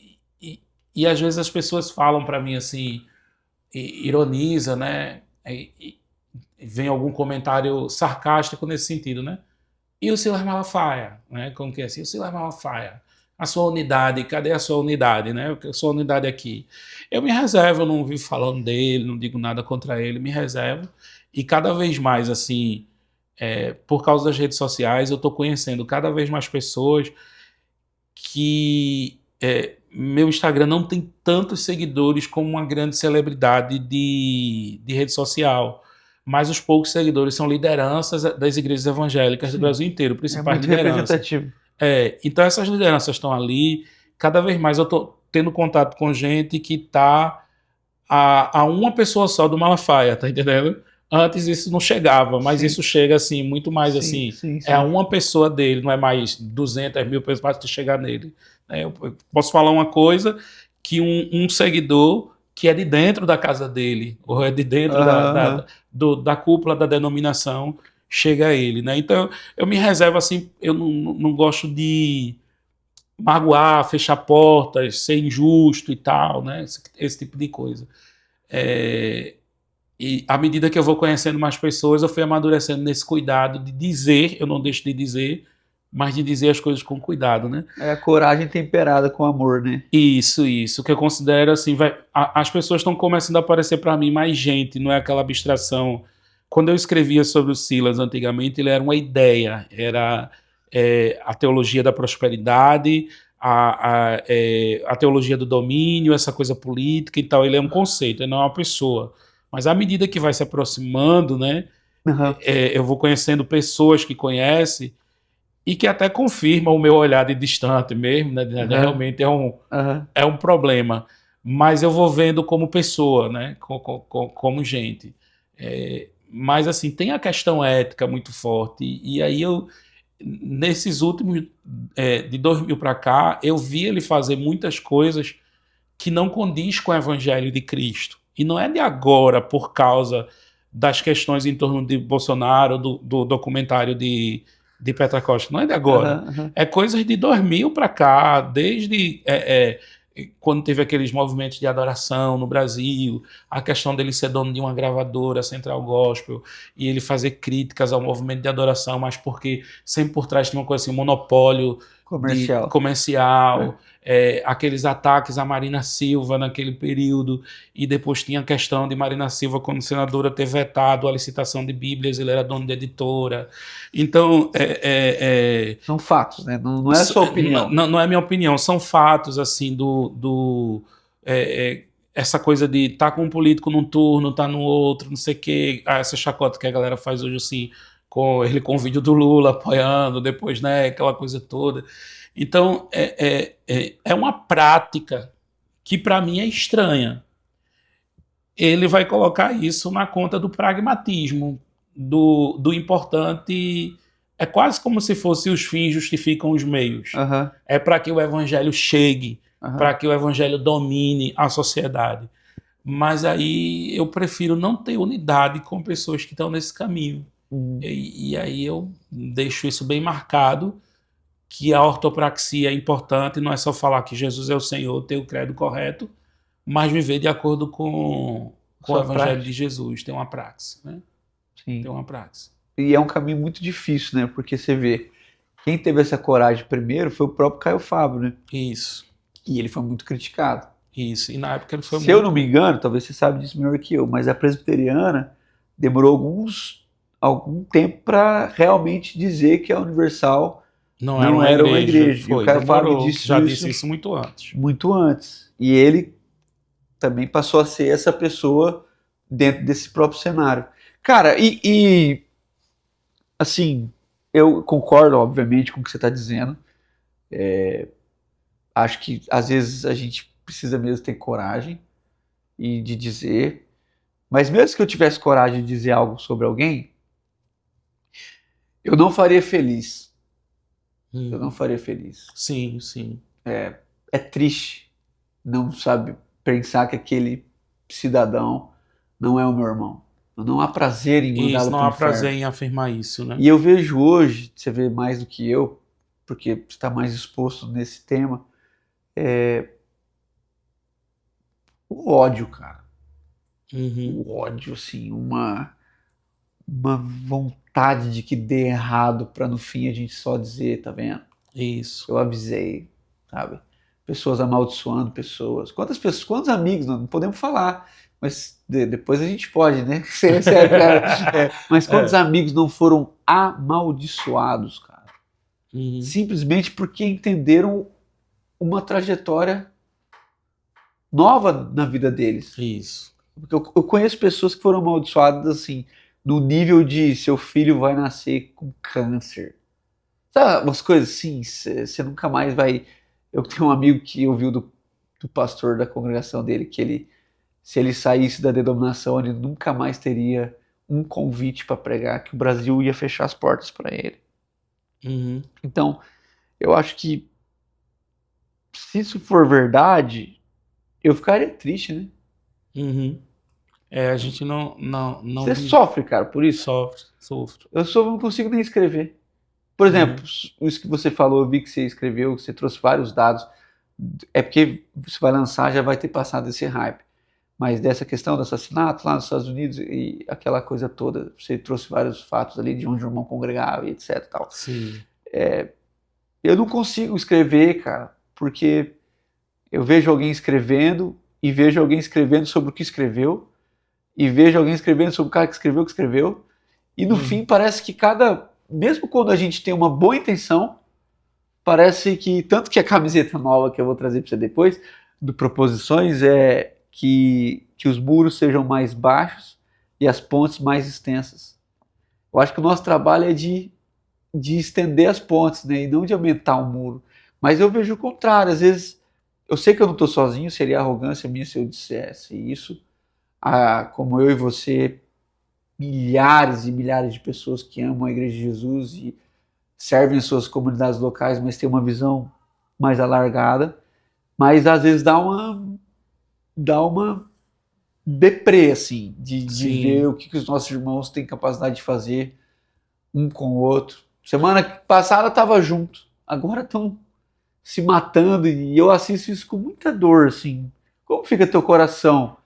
E às vezes as pessoas falam para mim assim, ironiza, né? Vem algum comentário sarcástico nesse sentido, né? E o Silas Malafaia, né? Como que é assim? O Silas Malafaia, a sua unidade, cadê a sua unidade, né? A sua unidade aqui. Eu me reservo, eu não vivo falando dele, não digo nada contra ele, me reservo. E cada vez mais, assim, por causa das redes sociais, eu estou conhecendo cada vez mais pessoas que... meu Instagram não tem tantos seguidores como uma grande celebridade de rede social, mas os poucos seguidores são lideranças das igrejas evangélicas do Brasil inteiro, principais lideranças. Representativo. Então essas lideranças estão ali, cada vez mais eu estou tendo contato com gente que está a uma pessoa só do Malafaia, tá entendendo? Antes isso não chegava, mas isso chega assim, muito mais assim, é a uma pessoa dele, não é mais 200 mil pessoas para chegar nele. Eu posso falar uma coisa que um seguidor que é de dentro da casa dele, ou é de dentro da cúpula da denominação, chega a ele, né? Então eu me reservo assim, eu não gosto de magoar, fechar portas, ser injusto e tal, né? Esse tipo de coisa. E à medida que eu vou conhecendo mais pessoas, eu fui amadurecendo nesse cuidado de dizer, eu não deixo de dizer, mas de dizer as coisas com cuidado, né? É a coragem temperada com amor, né? Isso, que eu considero assim, as pessoas estão começando a aparecer para mim mais gente, não é aquela abstração. Quando eu escrevia sobre o Silas antigamente, ele era uma ideia, era a teologia da prosperidade, a teologia do domínio, essa coisa política e tal, ele é um conceito, ele não é uma pessoa. Mas à medida que vai se aproximando, né, eu vou conhecendo pessoas que conhecem e que até confirmam o meu olhar de distante mesmo, né, realmente é um problema. Mas eu vou vendo como pessoa, né, como gente. Mas assim, tem a questão ética muito forte. E aí nesses últimos, de 2000 para cá, eu vi ele fazer muitas coisas que não condiz com o evangelho de Cristo. E não é de agora, por causa das questões em torno de Bolsonaro, do documentário de Petra Costa. Não é de agora. É coisas de 2000 para cá, desde quando teve aqueles movimentos de adoração no Brasil, a questão dele ser dono de uma gravadora, Central Gospel, e ele fazer críticas ao movimento de adoração, mas porque sempre por trás tinha uma coisa assim, monopólio comercial, aqueles ataques à Marina Silva naquele período, e depois tinha a questão de Marina Silva, como senadora, ter vetado a licitação de Bíblias, ele era dono de editora. Então, são fatos, né? Não é só opinião. Não é minha opinião, são fatos, assim, essa coisa de estar com um político num turno, estar no outro, não sei o quê, essa chacota que a galera faz hoje, assim, com ele com o vídeo do Lula apoiando, depois, né, aquela coisa toda. Então, é uma prática que para mim é estranha. Ele vai colocar isso na conta do pragmatismo, do importante. É quase como se fosse os fins justificam os meios. Uhum. É para que o evangelho chegue, para que o evangelho domine a sociedade. Mas aí eu prefiro não ter unidade com pessoas que estão nesse caminho. E aí eu deixo isso bem marcado, que a ortopraxia é importante, não é só falar que Jesus é o Senhor, ter o credo correto, mas viver de acordo com o evangelho de Jesus, tem uma praxe, né? Sim. Tem uma praxe. E é um caminho muito difícil, né? Porque você vê, quem teve essa coragem primeiro foi o próprio Caio Fábio, né? Isso. E ele foi muito criticado. Isso, e na época ele foi Se eu não me engano, talvez você sabe disso melhor que eu, mas a presbiteriana demorou algum tempo para realmente dizer que a Universal não era uma igreja. Foi, e o Caio Fábio disse isso muito antes. Muito antes. E ele também passou a ser essa pessoa dentro desse próprio cenário. Cara, assim, eu concordo, obviamente, com o que você está dizendo. Acho que, às vezes, a gente precisa mesmo ter coragem e de dizer. Mas mesmo que eu tivesse coragem de dizer algo sobre alguém, eu não faria feliz. Eu não faria feliz. Sim, sim. É triste não sabe pensar que aquele cidadão não é o meu irmão. Não há prazer em mandá-lo para o inferno. Não há prazer em afirmar isso, né? E eu vejo hoje, você vê mais do que eu, porque você está mais exposto nesse tema, o ódio, cara. O ódio, assim, uma vontade de que dê errado para no fim a gente só dizer, tá vendo? Isso. Eu avisei, sabe? Pessoas amaldiçoando pessoas. Quantos amigos, não podemos falar, mas depois a gente pode, né? Mas quantos amigos não foram amaldiçoados, cara? Simplesmente porque entenderam uma trajetória nova na vida deles. Isso. Porque eu conheço pessoas que foram amaldiçoadas assim, no nível de seu filho vai nascer com câncer. Sabe, umas coisas assim, você nunca mais vai... Eu tenho um amigo que ouviu do pastor da congregação dele que se ele saísse da denominação, ele nunca mais teria um convite para pregar, que o Brasil ia fechar as portas para ele. Então, eu acho que se isso for verdade, eu ficaria triste, né? A gente não Você sofre, cara, por isso? Sofre. Eu não consigo nem escrever. Por exemplo, isso que você falou, eu vi que você escreveu, que você trouxe vários dados. É porque você vai lançar, já vai ter passado esse hype. Mas dessa questão do assassinato lá nos Estados Unidos e aquela coisa toda, você trouxe vários fatos ali de onde o irmão congregava e etc. Tal. Sim. Eu não consigo escrever, cara, porque eu vejo alguém escrevendo e vejo alguém escrevendo sobre o que escreveu e vejo alguém escrevendo sobre o cara que escreveu e no fim parece que mesmo quando a gente tem uma boa intenção, parece que, tanto que a camiseta nova que eu vou trazer para você depois, do Proposições, é que os muros sejam mais baixos e as pontes mais extensas. Eu acho que o nosso trabalho é de estender as pontes, né, e não de aumentar o muro. Mas eu vejo o contrário, às vezes, eu sei que eu não estou sozinho, seria arrogância minha se eu dissesse isso, como eu e você, milhares e milhares de pessoas que amam a Igreja de Jesus e servem em suas comunidades locais, mas têm uma visão mais alargada, mas às vezes dá uma deprê, assim, de ver o que os nossos irmãos têm capacidade de fazer um com o outro. Semana passada estava junto, agora estão se matando, e eu assisto isso com muita dor, assim. Como fica teu coração?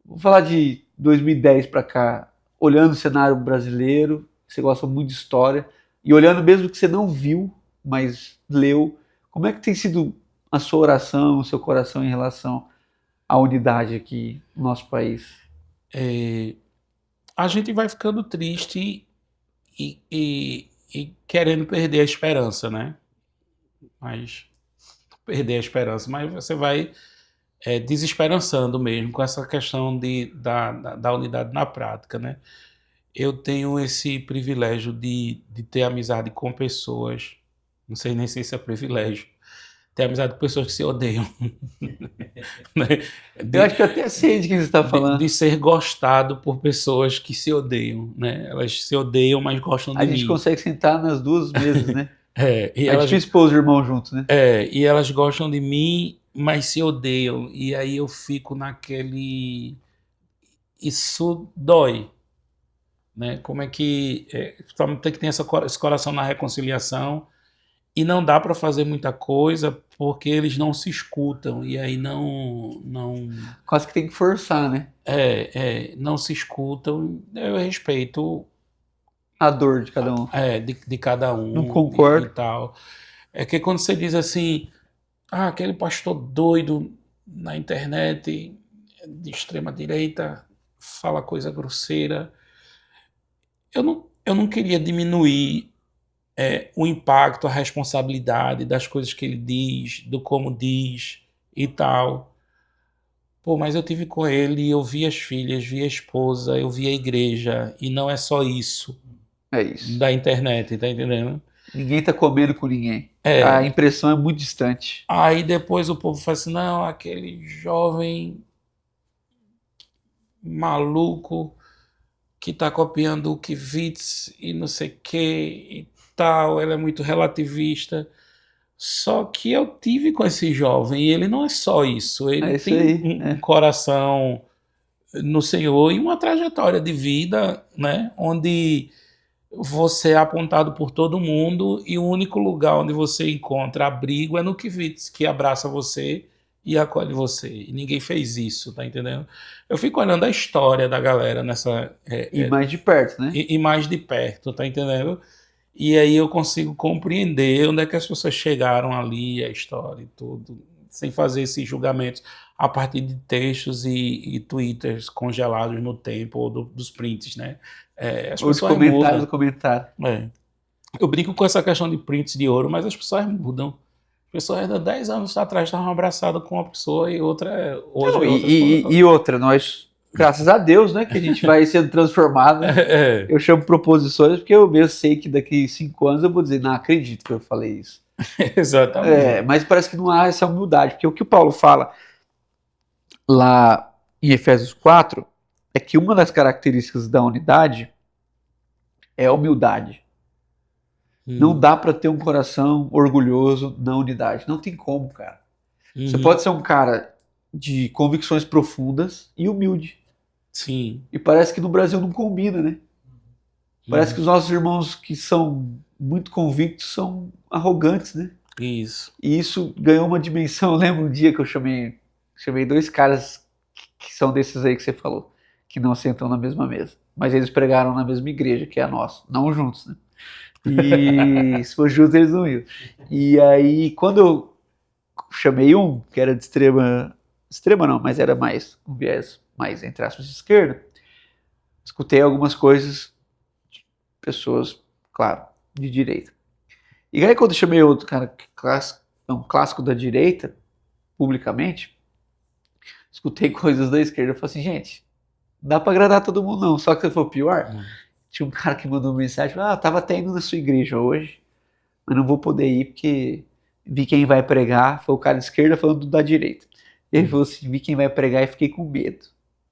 Vou falar de 2010 para cá, olhando o cenário brasileiro, você gosta muito de história, e olhando mesmo que você não viu, mas leu, como é que tem sido a sua oração, o seu coração em relação à unidade aqui no nosso país? É, a gente vai ficando triste e querendo perder a esperança, né? Mas perder a esperança, mas você vai desesperançando mesmo com essa questão da unidade na prática, né? Eu tenho esse privilégio de ter amizade com pessoas, não sei nem se isso é privilégio, ter amizade com pessoas que se odeiam, né? Eu De, acho que eu até sei de quem você está de falando. ser gostado por pessoas que se odeiam, né? Elas se odeiam, mas gostam A de gente mim. consegue sentar nas duas mesas, né? E É elas, difícil pôr os irmãos juntos, né? e elas gostam de mim, mas se odeiam. E aí eu fico naquele. Isso dói, né? Como é que tem que ter esse coração na reconciliação e não dá para fazer muita coisa porque eles não se escutam e aí não Quase que tem que forçar, né? não se escutam. Eu respeito A dor de cada um. de cada Não um e concordo. tal. É que quando você diz assim, aquele pastor doido na internet de extrema direita fala coisa grosseira, eu não queria diminuir o impacto, a responsabilidade das coisas que ele diz, do como diz e tal. Pô, mas eu tive com ele e eu vi as filhas, vi a esposa, eu vi a igreja, e não é só isso É isso. da internet, tá entendendo? Ninguém tá comendo com ninguém. A É. impressão é muito distante. Aí depois o povo fala assim, não, aquele jovem maluco que tá copiando o Kivitz e não sei o que e tal, ela é muito relativista. Só que eu tive com esse jovem e ele não é só isso, ele É isso tem aí. um coração no Senhor e uma trajetória de vida, né, onde você é apontado por todo mundo e o único lugar onde você encontra abrigo é no Kivitz, que abraça você e acolhe você. E ninguém fez isso, tá entendendo? Eu fico olhando a história da galera nessa E mais de perto, né? e mais de perto, tá entendendo? E aí eu consigo compreender onde é que as pessoas chegaram ali, a história e tudo, sem fazer esses julgamentos a partir de textos e twitters congelados no tempo ou dos prints, né? As Ou de pessoas comentário do mudam. comentário. É. Eu brinco com essa questão de prints de ouro, mas as pessoas mudam. As pessoas ainda 10 anos atrás estavam abraçadas com uma pessoa e outra hoje Não, é outra. e outra, nós, graças a Deus, né, que a gente vai sendo transformado, né? Eu chamo proposições porque eu mesmo sei que daqui 5 anos eu vou dizer, não acredito que eu falei isso. Exatamente. Mas parece que não há essa humildade, porque o que o Paulo fala lá em Efésios 4 é que uma das características da unidade é a humildade. Não dá para ter um coração orgulhoso na unidade. Não tem como, cara. Você Uhum. pode ser um cara de convicções profundas e humilde. Sim. E parece que no Brasil não combina, né? Parece que os nossos irmãos que são muito convictos são arrogantes, né? Isso. E isso ganhou uma dimensão. Eu lembro um dia que eu chamei 2 caras que são desses aí que você falou, que não sentam na mesma mesa. Mas eles pregaram na mesma igreja, que é a nossa. Não juntos, né? E se for juntos, eles não iam. E aí, quando eu chamei um, que era de extrema não, mas era mais, um viés mais, entre aspas, de esquerda, escutei algumas coisas de pessoas, claro, de direita. E aí, quando eu chamei outro cara, um clássico da direita, publicamente, escutei coisas da esquerda. Eu falei assim, gente, não dá pra agradar todo mundo não. Só que foi pior. Tinha um cara que mandou uma mensagem, tava até indo na sua igreja hoje, mas não vou poder ir porque vi quem vai pregar, foi o cara de esquerda falando da direita. E ele falou assim, vi quem vai pregar e fiquei com medo.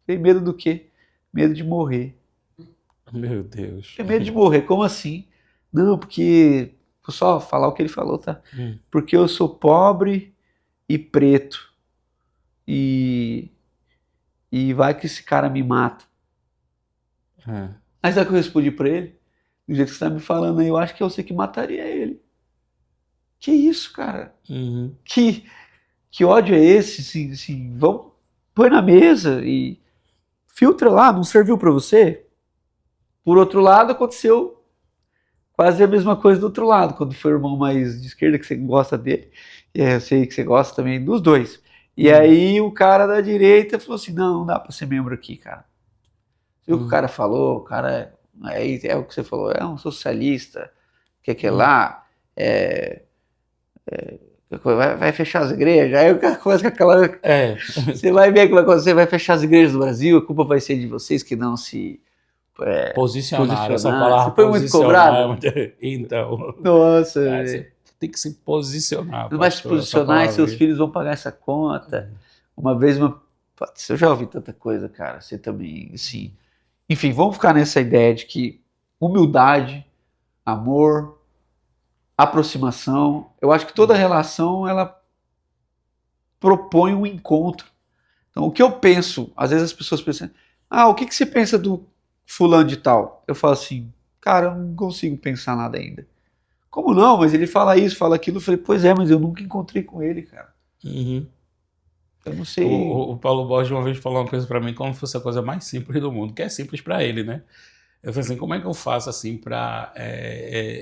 Tem medo do quê? Medo de morrer. Meu Deus. Tem medo de morrer, como assim? Não, porque, vou só falar o que ele falou, tá? Porque eu sou pobre e preto. E vai que esse cara me mata. Mas sabe o que eu respondi pra ele? Do jeito que você tá me falando aí, eu acho que é você que mataria ele. Que isso, cara? Uhum. Que ódio é esse? Assim, vamos, põe na mesa e filtra lá, não serviu para você? Por outro lado, aconteceu quase a mesma coisa do outro lado, quando foi o irmão mais de esquerda, que você gosta dele, e eu sei que você gosta também dos dois. E aí o cara da direita falou assim, não dá para ser membro aqui, cara. Viu o que o cara falou? O cara é o que você falou, é um socialista, que lá, vai fechar as igrejas. Aí o cara começa com aquela. Você vai ver o que vai acontecer, vai fechar as igrejas do Brasil, a culpa vai ser de vocês que não se Posicionar. Essa palavra você foi muito cobrado? Então, Nossa, você tem que se posicionar, não vai se pastor, essa posicionar e seus palavra. filhos vão pagar essa conta. Uma vez, eu já ouvi tanta coisa, cara. Você também, assim. Enfim, vamos ficar nessa ideia de que humildade, amor, aproximação. Eu acho que toda relação ela propõe um encontro. Então, o que eu penso, às vezes as pessoas pensam, o que você pensa do fulano de tal? Eu falo assim, cara, eu não consigo pensar nada ainda. Como não? Mas ele fala isso, fala aquilo. Eu falei, pois é, mas eu nunca encontrei com ele, cara. Uhum. Eu não sei. O Paulo Borges uma vez falou uma coisa pra mim como se fosse a coisa mais simples do mundo, que é simples pra ele, né? Eu falei assim, como é que eu faço assim pra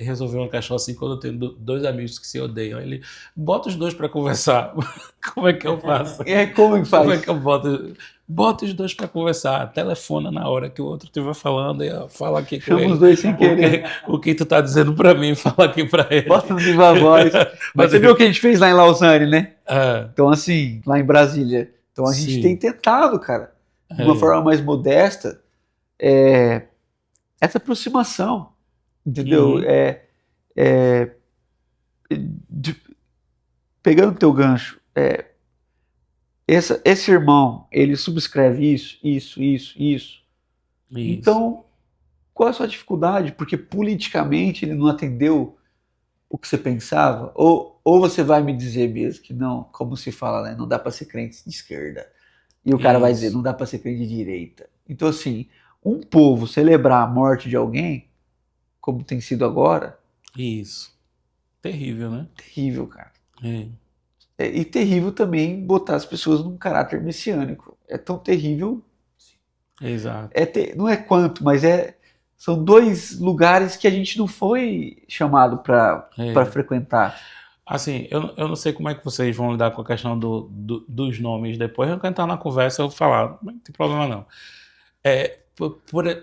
resolver uma questão assim quando eu tenho dois amigos que se odeiam? Ele bota os dois pra conversar. Como é que eu faço? Como que faz? Como é que eu boto? Bota os dois pra conversar, telefona na hora que o outro estiver falando e fala aqui com Chama ele. os dois sem querer. O que tu tá dizendo pra mim, fala aqui pra ele. Bota no viva voz. Mas você viu o que a gente fez lá em Lausanne, né? Ah, Então, assim, lá em Brasília. Então a gente sim. tem tentado, cara, de uma forma mais modesta, essa aproximação, entendeu? Uhum. Pegando o teu gancho, esse irmão, ele subscreve isso. Então, qual é a sua dificuldade? Porque politicamente ele não atendeu o que você pensava? Ou você vai me dizer mesmo que não, como se fala, né? Não dá para ser crente de esquerda. E o cara vai dizer, não dá para ser crente de direita. Então, assim, um povo celebrar a morte de alguém, como tem sido agora, Isso. Terrível, né? terrível, cara. É. E terrível também botar as pessoas num caráter messiânico. É tão terrível. Exato. Não é quanto, mas são dois lugares que a gente não foi chamado para frequentar. Assim, eu não sei como é que vocês vão lidar com a questão dos nomes depois. Eu vou entrar na conversa, eu vou falar, não tem problema não.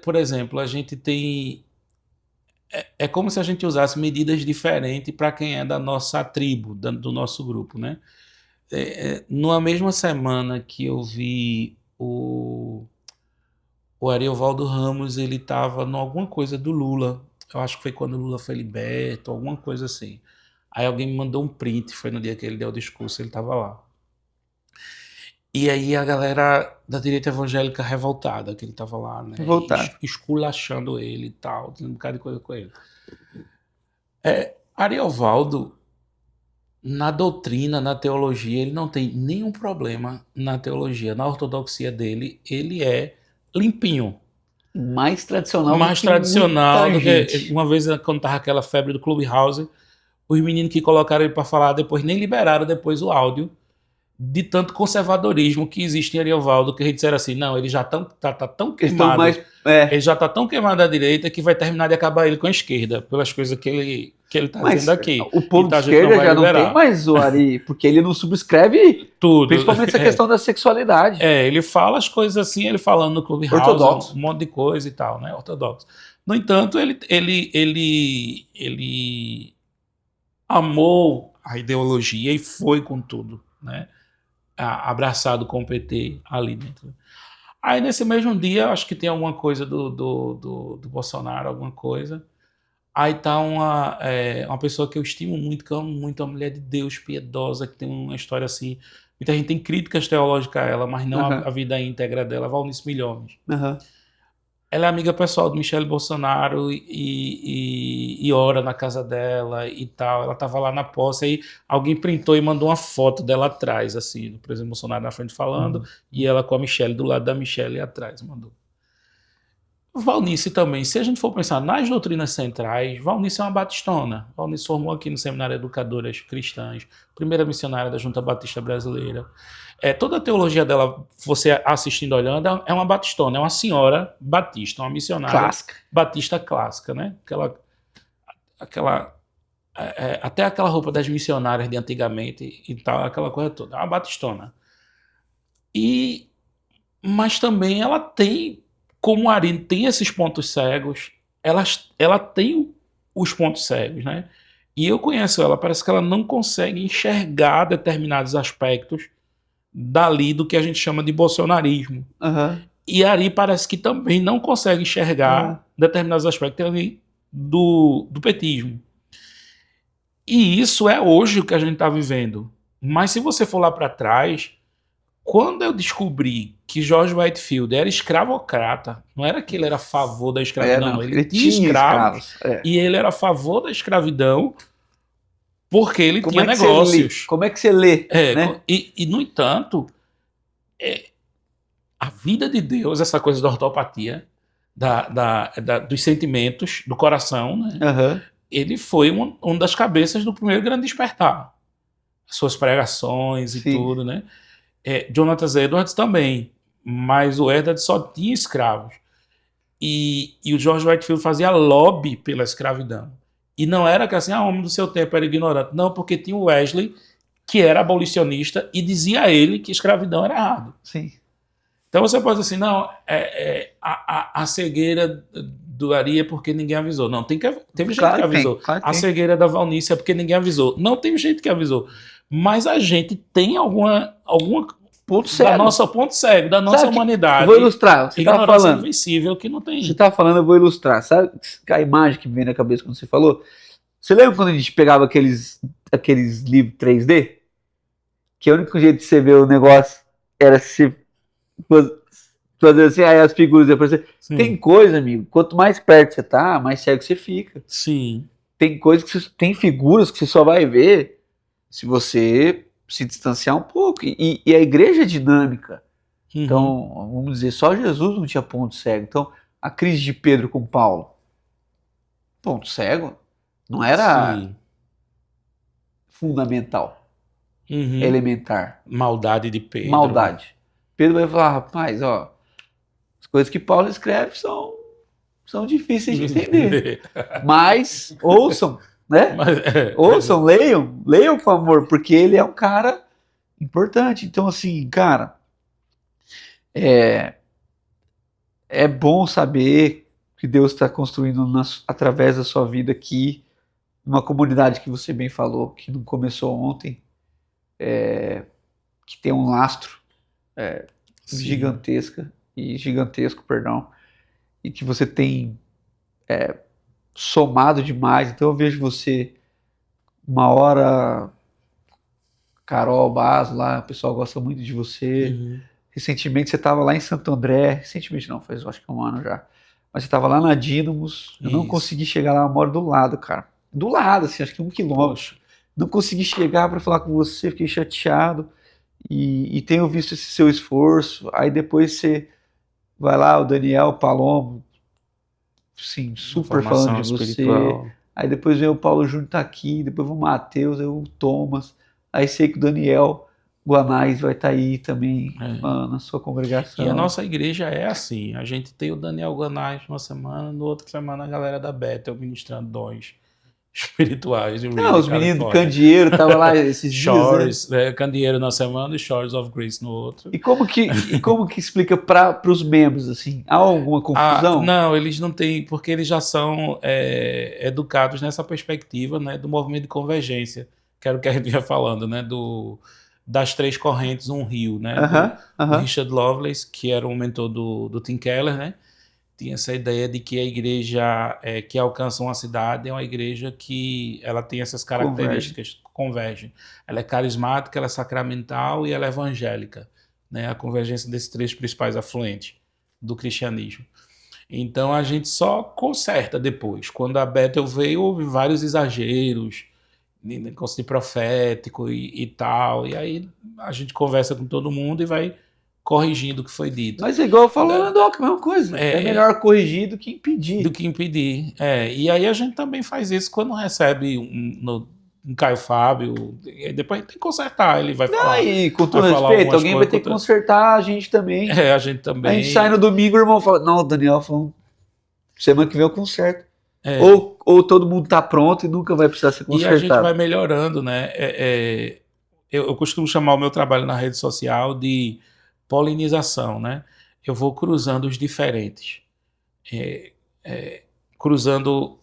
Por exemplo, a gente tem. É como se a gente usasse medidas diferentes para quem é da nossa tribo, do nosso grupo, né? Numa mesma semana que eu vi o Ariovaldo Ramos, ele estava em alguma coisa do Lula. Eu acho que foi quando o Lula foi liberto, alguma coisa assim. Aí alguém me mandou um print, foi no dia que ele deu o discurso, ele estava lá. E aí a galera da direita evangélica revoltada, que ele estava lá, né? Esculachando ele e tal, dizendo um bocado de coisa com ele. Ariovaldo, na doutrina, na teologia, ele não tem nenhum problema na teologia. Na ortodoxia dele, ele é limpinho. Mais tradicional Mais tradicional do que uma vez quando tava aquela febre do Clubhouse, os meninos que colocaram ele para falar depois nem liberaram depois o áudio de tanto conservadorismo que existe em Ariovaldo, que a gente disseram assim, não, ele já tá tão queimado, ele já tá tão queimado à direita que vai terminar de acabar ele com a esquerda, pelas coisas que ele tá dizendo aqui. O povo então, de esquerda não já liberar. não tem mais o Ari, porque ele não subscreve tudo, principalmente essa questão da sexualidade. Ele fala as coisas assim, ele falando no Clubhouse, ortodoxo, um monte de coisa e tal, né, ortodoxo. No entanto, ele amou a ideologia e foi com tudo, né? Abraçado com o PT ali dentro. Aí nesse mesmo dia, acho que tem alguma coisa do Bolsonaro, alguma coisa. Aí tá uma pessoa que eu estimo muito, que eu amo muito, uma mulher de Deus, piedosa, que tem uma história assim. Muita gente tem críticas teológicas a ela, mas não a vida íntegra dela, Valnice Milhomes. Ela é amiga pessoal de Michele Bolsonaro e ora na casa dela e tal. Ela tava lá na posse, aí alguém printou e mandou uma foto dela atrás, assim, do presidente Bolsonaro na frente falando, e ela com a Michele, do lado da Michele atrás, mandou. Valnice também, se a gente for pensar nas doutrinas centrais, Valnice é uma batistona. Valnice formou aqui no Seminário Educadoras Cristãs, primeira missionária da Junta Batista Brasileira. Toda a teologia dela, você assistindo, olhando, é uma batistona, é uma senhora batista, uma missionária Clássica. batista clássica, né? Até aquela roupa das missionárias de antigamente e tal, aquela coisa toda, é uma batistona. Mas também ela tem, como a Ari tem esses pontos cegos, ela tem os pontos cegos, né? E eu conheço ela, parece que ela não consegue enxergar determinados aspectos dali do que a gente chama de bolsonarismo. Uhum. E a Ari parece que também não consegue enxergar determinados aspectos ali do petismo. E isso é hoje o que a gente está vivendo. Mas se você for lá para trás, quando eu descobri que George Whitefield era escravocrata, não era que ele era a favor da escravidão, não. Ele tinha escravos. E ele era a favor da escravidão porque ele tinha negócios. Como é que você lê? Né? E, no entanto, a vida de Deus, essa coisa da ortopatia, dos sentimentos, do coração, né? Uhum. Ele foi uma das cabeças do primeiro grande despertar. Suas pregações e tudo, né? Jonathan Edwards também, mas o Edwards só tinha escravos. E o George Whitefield fazia lobby pela escravidão. E não era que assim, o homem do seu tempo era ignorante. Não, porque tinha o Wesley, que era abolicionista, e dizia a ele que escravidão era errado. Sim. Então você pode dizer assim, não, a cegueira do Ari é porque ninguém avisou. Não, teve gente que avisou. A cegueira da Valnice é porque ninguém avisou. Não teve gente que avisou. Mas a gente tem alguma ponto cego. Da nossa ponto cego, da nossa humanidade. Eu vou ilustrar. Você estava falando. Invencível que não tem. Você estava falando, eu vou ilustrar. Sabe a imagem que me vem na cabeça quando você falou? Você lembra quando a gente pegava aqueles livros 3D? Que o único jeito de você ver o negócio era se fazer assim, aí as figuras aparecer. Tem coisa, amigo, quanto mais perto você tá, mais cego você fica. Sim. Tem coisas tem figuras que você só vai ver se você se distanciar um pouco. E a igreja é dinâmica. Uhum. Então, vamos dizer, só Jesus não tinha ponto cego. Então, a crise de Pedro com Paulo, ponto cego, não era fundamental, elementar. Maldade de Pedro. Maldade. Pedro vai falar, rapaz, as coisas que Paulo escreve são difíceis de entender. Mas ouçam, né? Ouçam, leiam com amor, porque ele é um cara importante. Então, assim, cara, é bom saber que Deus está construindo através da sua vida aqui, uma comunidade que você bem falou, que não começou ontem, que tem um lastro gigantesco, e que você tem somado demais. Então eu vejo você uma hora, Carol Basso lá, o pessoal gosta muito de você. Recentemente você estava lá em Santo André, recentemente não, faz acho que 1 ano já, mas você estava lá na Dínamos. Eu não consegui chegar lá, eu moro do lado, cara, do lado, assim, acho que 1 quilômetro. Não consegui chegar para falar com você, fiquei chateado. E tenho visto esse seu esforço. Aí depois você vai lá, o Daniel Palomo, sim, super falando de espiritual. Você. Aí depois vem o Paulo Júnior tá aqui, depois vem o Matheus, aí o Thomas. Aí sei que o Daniel Guanais vai estar aí também na sua congregação. E a nossa igreja é assim, a gente tem o Daniel Guanais uma semana, no outra semana a galera da Bethel ministrando dons espirituais. Os meninos do Candeeiro estavam lá esses dias. Candeeiro na semana e Shores of Grace no outro. E como que explica para os membros, assim? Há alguma confusão? Não, eles não têm, porque eles já são educados nessa perspectiva, né, do movimento de convergência, que era o que a gente ia falando, né, das 3 correntes, um rio, né? O Richard Lovelace, que era um mentor do Tim Keller, né? Tinha essa ideia de que a igreja que alcança uma cidade é uma igreja que ela tem essas características, converge. Ela é carismática, ela é sacramental e ela é evangélica, né? A convergência desses 3 principais afluentes do cristianismo. Então a gente só conserta depois. Quando a Bethel veio, houve vários exageros, negócio de profético e tal, e aí a gente conversa com todo mundo e vai corrigindo o que foi dito. Mas é igual falou na Doc, a mesma coisa. É melhor corrigir do que impedir. Do que impedir. E aí a gente também faz isso quando recebe um Caio Fábio, e depois a gente tem que consertar, ele vai falar. E com todo respeito, alguém vai ter que consertar a gente também. A gente também. A gente sai no domingo, o irmão fala, não, o Daniel falou, semana que vem eu conserto. Ou todo mundo tá pronto e nunca vai precisar ser consertado. E a gente vai melhorando, né? Eu costumo chamar o meu trabalho na rede social de polinização, né? Eu vou cruzando os diferentes. Cruzando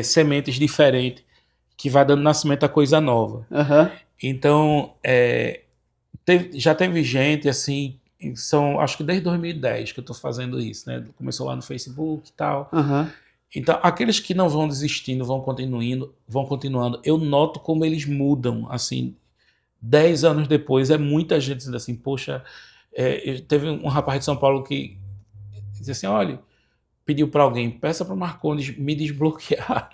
sementes diferentes que vai dando nascimento a coisa nova. Então, já teve gente, assim, acho que desde 2010 que eu estou fazendo isso, né? Começou lá no Facebook e tal. Então, aqueles que não vão desistindo, vão continuando, eu noto como eles mudam, assim, 10 anos depois, muita gente dizendo assim, poxa, teve um rapaz de São Paulo que disse assim, olha, pediu para alguém, peça para o Marcondes me desbloquear,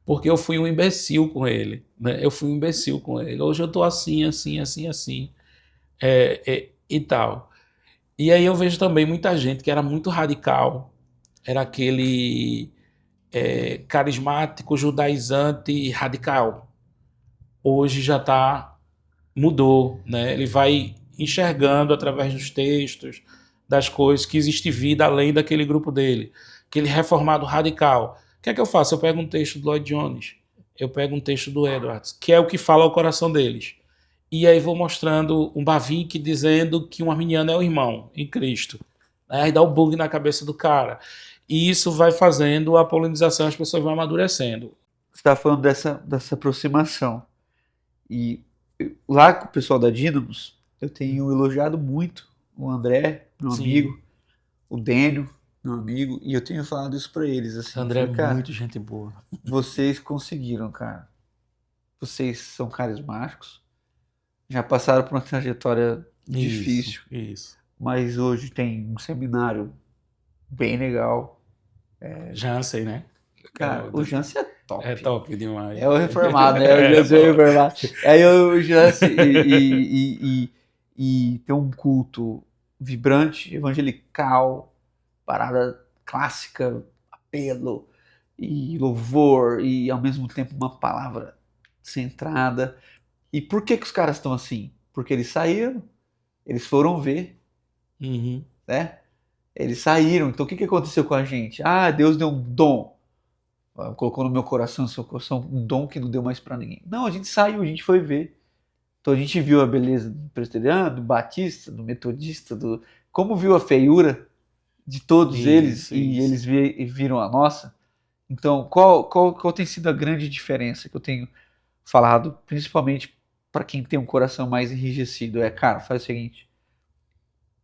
porque eu fui um imbecil com ele, né? Hoje eu tô assim, e tal. E aí eu vejo também muita gente que era muito radical, era aquele carismático, judaizante, radical. Hoje mudou, né? Ele vai enxergando através dos textos, das coisas, que existe vida além daquele grupo dele. Aquele reformado radical. O que é que eu faço? Eu pego um texto do Lloyd Jones, eu pego um texto do Edwards, que é o que fala ao coração deles. E aí vou mostrando um Bavinck dizendo que um arminiano é o irmão em Cristo. Aí dá o bug na cabeça do cara. E isso vai fazendo a polinização, as pessoas vão amadurecendo. Você está falando dessa aproximação. E lá com o pessoal da Dínamos, eu tenho elogiado muito o André, meu amigo, o Dênio, meu amigo, e eu tenho falado isso para eles. Assim, o André é muito gente boa. Vocês conseguiram, cara. Vocês são carismáticos, já passaram por uma trajetória difícil, mas hoje tem um seminário bem legal. Jansen, né? Cara, o Jansen é top. É top demais. É o reformado, né? O Jansen é o reformado. Aí o Jansen e tem um culto vibrante, evangelical, parada clássica, apelo e louvor e ao mesmo tempo uma palavra centrada. E por que os caras estão assim? Porque eles saíram, eles foram ver, né? Eles saíram. Então o que aconteceu com a gente? Deus deu um dom. Colocou no meu coração, no seu coração, um dom que não deu mais para ninguém. Não, a gente saiu, a gente foi ver. Então a gente viu a beleza do presbiteriano, do batista, do metodista, como viu a feiura de todos eles e eles viram a nossa. Então qual tem sido a grande diferença que eu tenho falado, principalmente para quem tem um coração mais enrijecido? Cara, faz o seguinte,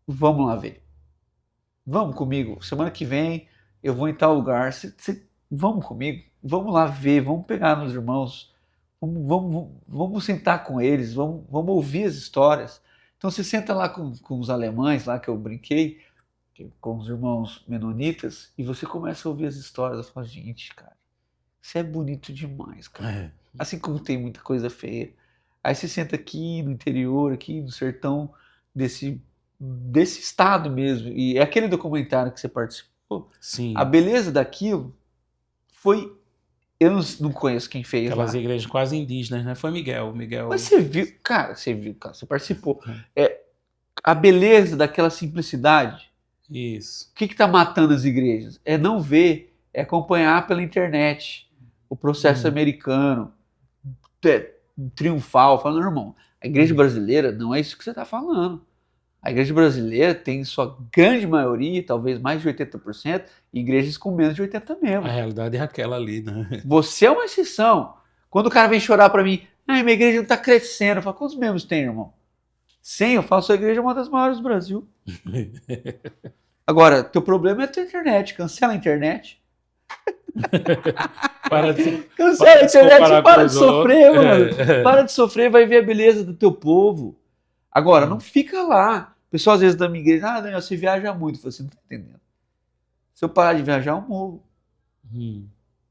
vamos lá ver. Vamos comigo, semana que vem eu vou em tal lugar, vamos comigo, vamos lá ver, vamos pegar nos irmãos, vamos sentar com eles, vamos ouvir as histórias. Então você senta lá com os alemães, lá que eu brinquei, com os irmãos menonitas, e você começa a ouvir as histórias. Eu falo, gente, cara, isso é bonito demais, cara. Assim como tem muita coisa feia. Aí você senta aqui no interior, aqui no sertão, desse estado mesmo, e é aquele documentário que você participou, a beleza daquilo foi... Eu não conheço quem fez aquelas lá. igrejas quase indígenas, né? Foi Miguel. Mas você viu, cara, você participou. A beleza daquela simplicidade. Isso. O que está matando as igrejas? É não ver, é acompanhar pela internet o processo americano, triunfal, falando, irmão, a igreja brasileira não é isso que você está falando. A igreja brasileira tem sua grande maioria, talvez mais de 80%, igrejas com menos de 80 membros. A realidade é aquela ali, né? Você é uma exceção. Quando o cara vem chorar para mim, minha igreja não está crescendo, eu falo, quantos membros tem, irmão? 100, eu falo, sua igreja é uma das maiores do Brasil. Agora, teu problema é a tua internet, cancela a internet. Cancela a internet, para de sofrer, mano. Para de sofrer, vai ver a beleza do teu povo. Agora, não fica lá. O pessoal às vezes da minha igreja, Daniel, você viaja muito. Eu falo, você não tá entendendo. Se eu parar de viajar, eu morro.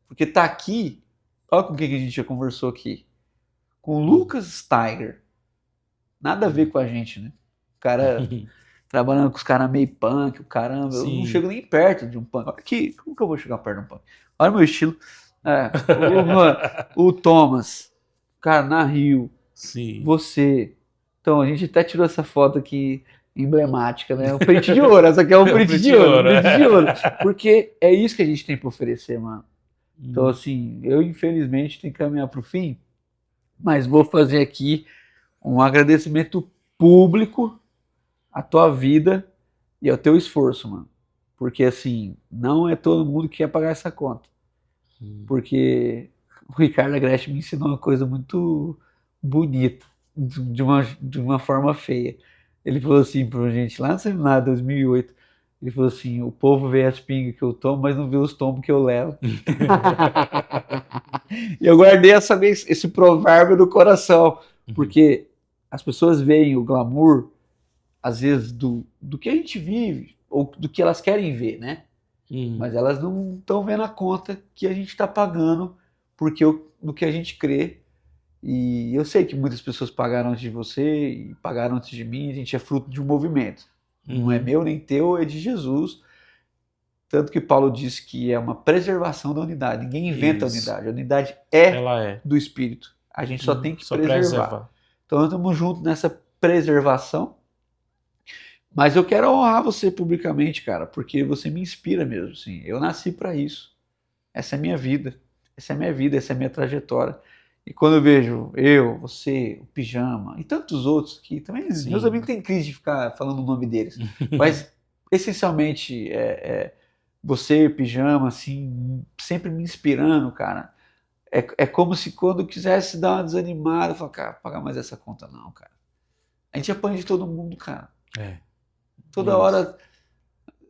Porque tá aqui, olha com quem que a gente já conversou aqui. Com o Lucas Steiger. Nada a ver com a gente, né? cara trabalhando com os caras meio punk, o caramba, eu não Sim. chego nem perto de um punk. Olha aqui, como que eu vou chegar perto de um punk? Olha o meu estilo. O Thomas, cara, na Rio, Sim. você. Então, a gente até tirou essa foto aqui emblemática, né? Um print de ouro, essa aqui é um print de ouro, um print de ouro. Porque é isso que a gente tem para oferecer, mano. Então, assim, eu infelizmente tenho que caminhar para o fim, mas vou fazer aqui um agradecimento público à tua vida e ao teu esforço, mano. Porque, assim, não é todo mundo que quer pagar essa conta. Porque o Ricardo Agreste me ensinou uma coisa muito bonita, de uma forma feia. Ele falou assim pra gente, lá no seminário 2008, ele falou assim, o povo vê as pingas que eu tomo, mas não vê os tombos que eu levo. E eu guardei esse provérbio no coração, porque as pessoas veem o glamour, às vezes, do que a gente vive, ou do que elas querem ver, né? Mas elas não estão vendo a conta que a gente está pagando no que a gente crê. E eu sei que muitas pessoas pagaram antes de você e pagaram antes de mim. A gente é fruto de um movimento. Não é meu nem teu, é de Jesus. Tanto que Paulo diz que é uma preservação da unidade. Ninguém inventa a unidade. A unidade é do Espírito. A gente só tem que preservar. Então nós estamos juntos nessa preservação. Mas eu quero honrar você publicamente, cara, porque você me inspira mesmo, assim. Eu nasci para isso. Essa é a minha vida. Essa é a minha vida, essa é a minha trajetória. E quando eu vejo você, o Pijama e tantos outros que também, sim, meus amigos têm crise de ficar falando o nome deles. Mas, essencialmente, você, Pijama, assim, sempre me inspirando, cara. É como se quando eu quisesse dar uma desanimada, eu falar, cara, pagar mais essa conta não, cara. A gente apanha de todo mundo, cara. Toda hora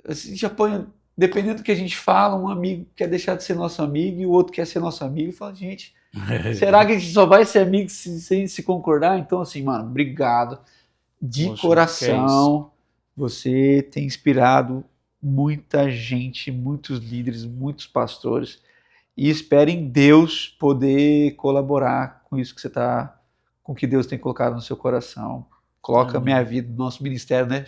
a gente apanha, dependendo do que a gente fala, um amigo quer deixar de ser nosso amigo e o outro quer ser nosso amigo e fala, gente, será que a gente só vai ser amigo sem se concordar? Então, assim, mano, obrigado de coração. Você tem inspirado muita gente, muitos líderes, muitos pastores, e espero em Deus poder colaborar com isso que você tá, com o que Deus tem colocado no seu coração. Coloca a minha vida, nosso ministério, né?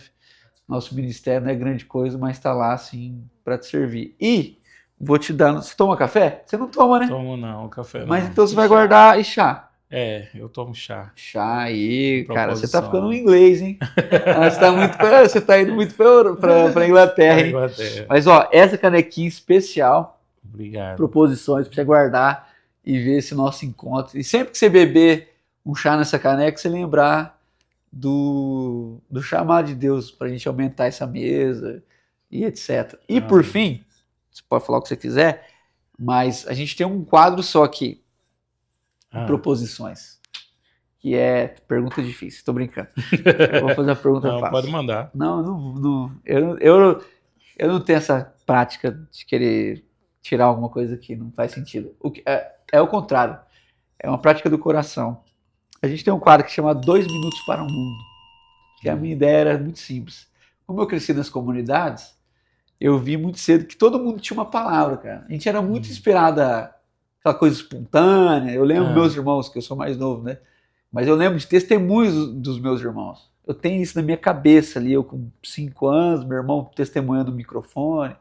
Nosso ministério não é grande coisa, mas está lá, assim, para te servir. E vou te dar... Você toma café? Você não toma, né? Tomo não, café não. Mas então você vai guardar e chá. Eu tomo chá. Chá aí, cara, você tá ficando um inglês, hein? Você tá indo muito para Inglaterra, hein? Mas, ó, essa canequinha especial. Obrigado. Proposições para você guardar e ver esse nosso encontro. E sempre que você beber um chá nessa caneca, você lembrar do chamado de Deus para a gente aumentar essa mesa e etc. E por fim, você pode falar o que você quiser, mas a gente tem um quadro só aqui, proposições, que é pergunta difícil. Estou brincando. Eu vou fazer uma pergunta fácil. Pode mandar. Eu não tenho essa prática de querer tirar alguma coisa que não faz sentido. É o contrário. É uma prática do coração. A gente tem um quadro que chama 2 minutos para o mundo, que a minha ideia era muito simples. Como eu cresci nas comunidades, eu vi muito cedo que todo mundo tinha uma palavra, cara. A gente era muito inspirado aquela coisa espontânea. Eu lembro meus irmãos, que eu sou mais novo, né? Mas eu lembro de testemunhos dos meus irmãos. Eu tenho isso na minha cabeça ali, eu com 5 anos, meu irmão testemunhando no microfone.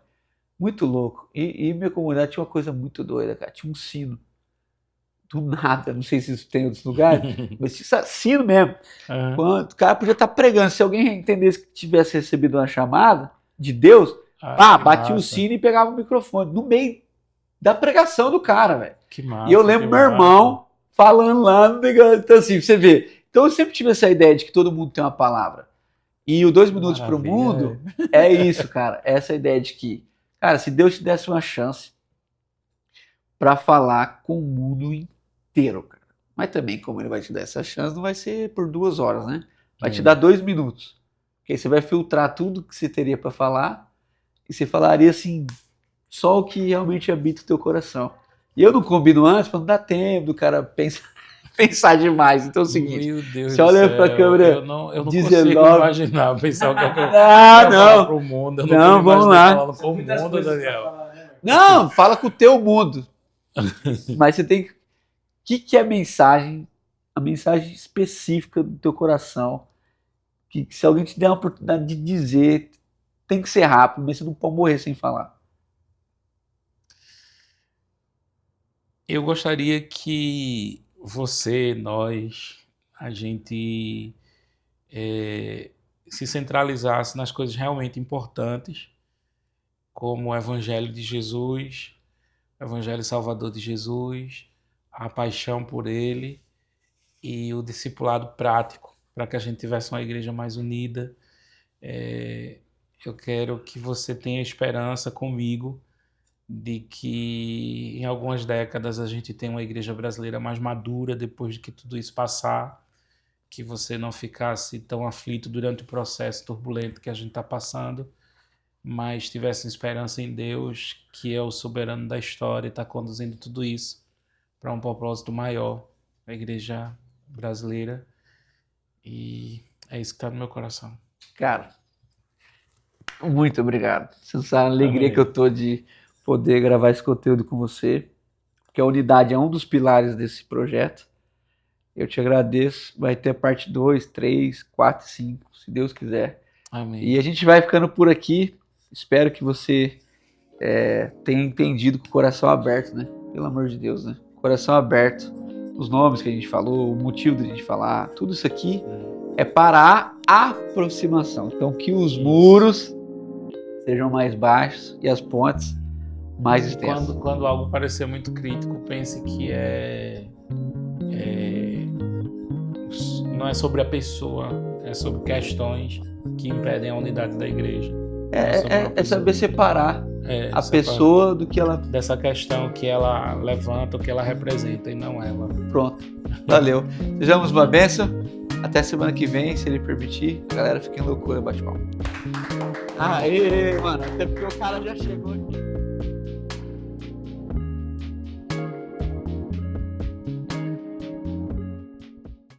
Muito louco. E minha comunidade tinha uma coisa muito doida, cara. Tinha um sino. Do nada, não sei se isso tem em outros lugares, mas tinha sino mesmo. Quando, o cara podia estar pregando. Se alguém entendesse que tivesse recebido uma chamada de Deus, batia o sino e pegava o microfone. No meio da pregação do cara, velho. E eu lembro meu irmão falando lá no negócio. Então, assim, você vê. Então, eu sempre tive essa ideia de que todo mundo tem uma palavra. E o 2 minutos para o mundo é isso, cara. Essa ideia de que, cara, se Deus te desse uma chance para falar com o mundo inteiro, cara. Mas também, como ele vai te dar essa chance, não vai ser por 2 horas, né? Vai te dar 2 minutos. Porque aí você vai filtrar tudo que você teria para falar e você falaria assim, só o que realmente habita o teu coração. E eu não combino antes para não dar tempo do cara pensar demais. Então é o seguinte, meu Deus, você olha para a câmera, eu não consigo imaginar pensar o que eu não, pro mundo. Eu não, vamos lá. Falando pro mundo, Daniel. Não, fala com o teu mundo. Mas você tem que... O que é a mensagem específica do teu coração que se alguém te der uma oportunidade de dizer, tem que ser rápido, mas você não pode morrer sem falar. Eu gostaria que você, nós, a gente se centralizasse nas coisas realmente importantes, como o Evangelho de Jesus, o Evangelho Salvador de Jesus, a paixão por Ele e o discipulado prático, para que a gente tivesse uma igreja mais unida. Eu quero que você tenha esperança comigo de que em algumas décadas a gente tenha uma igreja brasileira mais madura depois de que tudo isso passar, que você não ficasse tão aflito durante o processo turbulento que a gente está passando, mas tivesse esperança em Deus, que é o soberano da história e está conduzindo tudo isso para um propósito maior, a igreja brasileira. E é isso que está no meu coração. Cara, muito obrigado. Você sabe a alegria que eu tô de poder gravar esse conteúdo com você, porque a unidade é um dos pilares desse projeto. Eu te agradeço. Vai ter parte 2, 3, 4, 5, se Deus quiser. Amém. E a gente vai ficando por aqui. Espero que você tenha entendido com o coração aberto, né? Pelo amor de Deus, né? Coração aberto. Os nomes que a gente falou, o motivo da gente falar, tudo isso aqui é para a aproximação. Então, que os muros sejam mais baixos e as pontes mais extensas. Quando algo parecer muito crítico, pense que não é sobre a pessoa, é sobre questões que impedem a unidade da igreja. É saber separar a pessoa do que ela... Dessa questão que ela levanta, o que ela representa, e não ela. Pronto. Valeu. Sejamos uma bênção. Até semana que vem, se ele permitir. A galera fica em loucura, bate palma. Aê, mano. Até porque o cara já chegou aqui.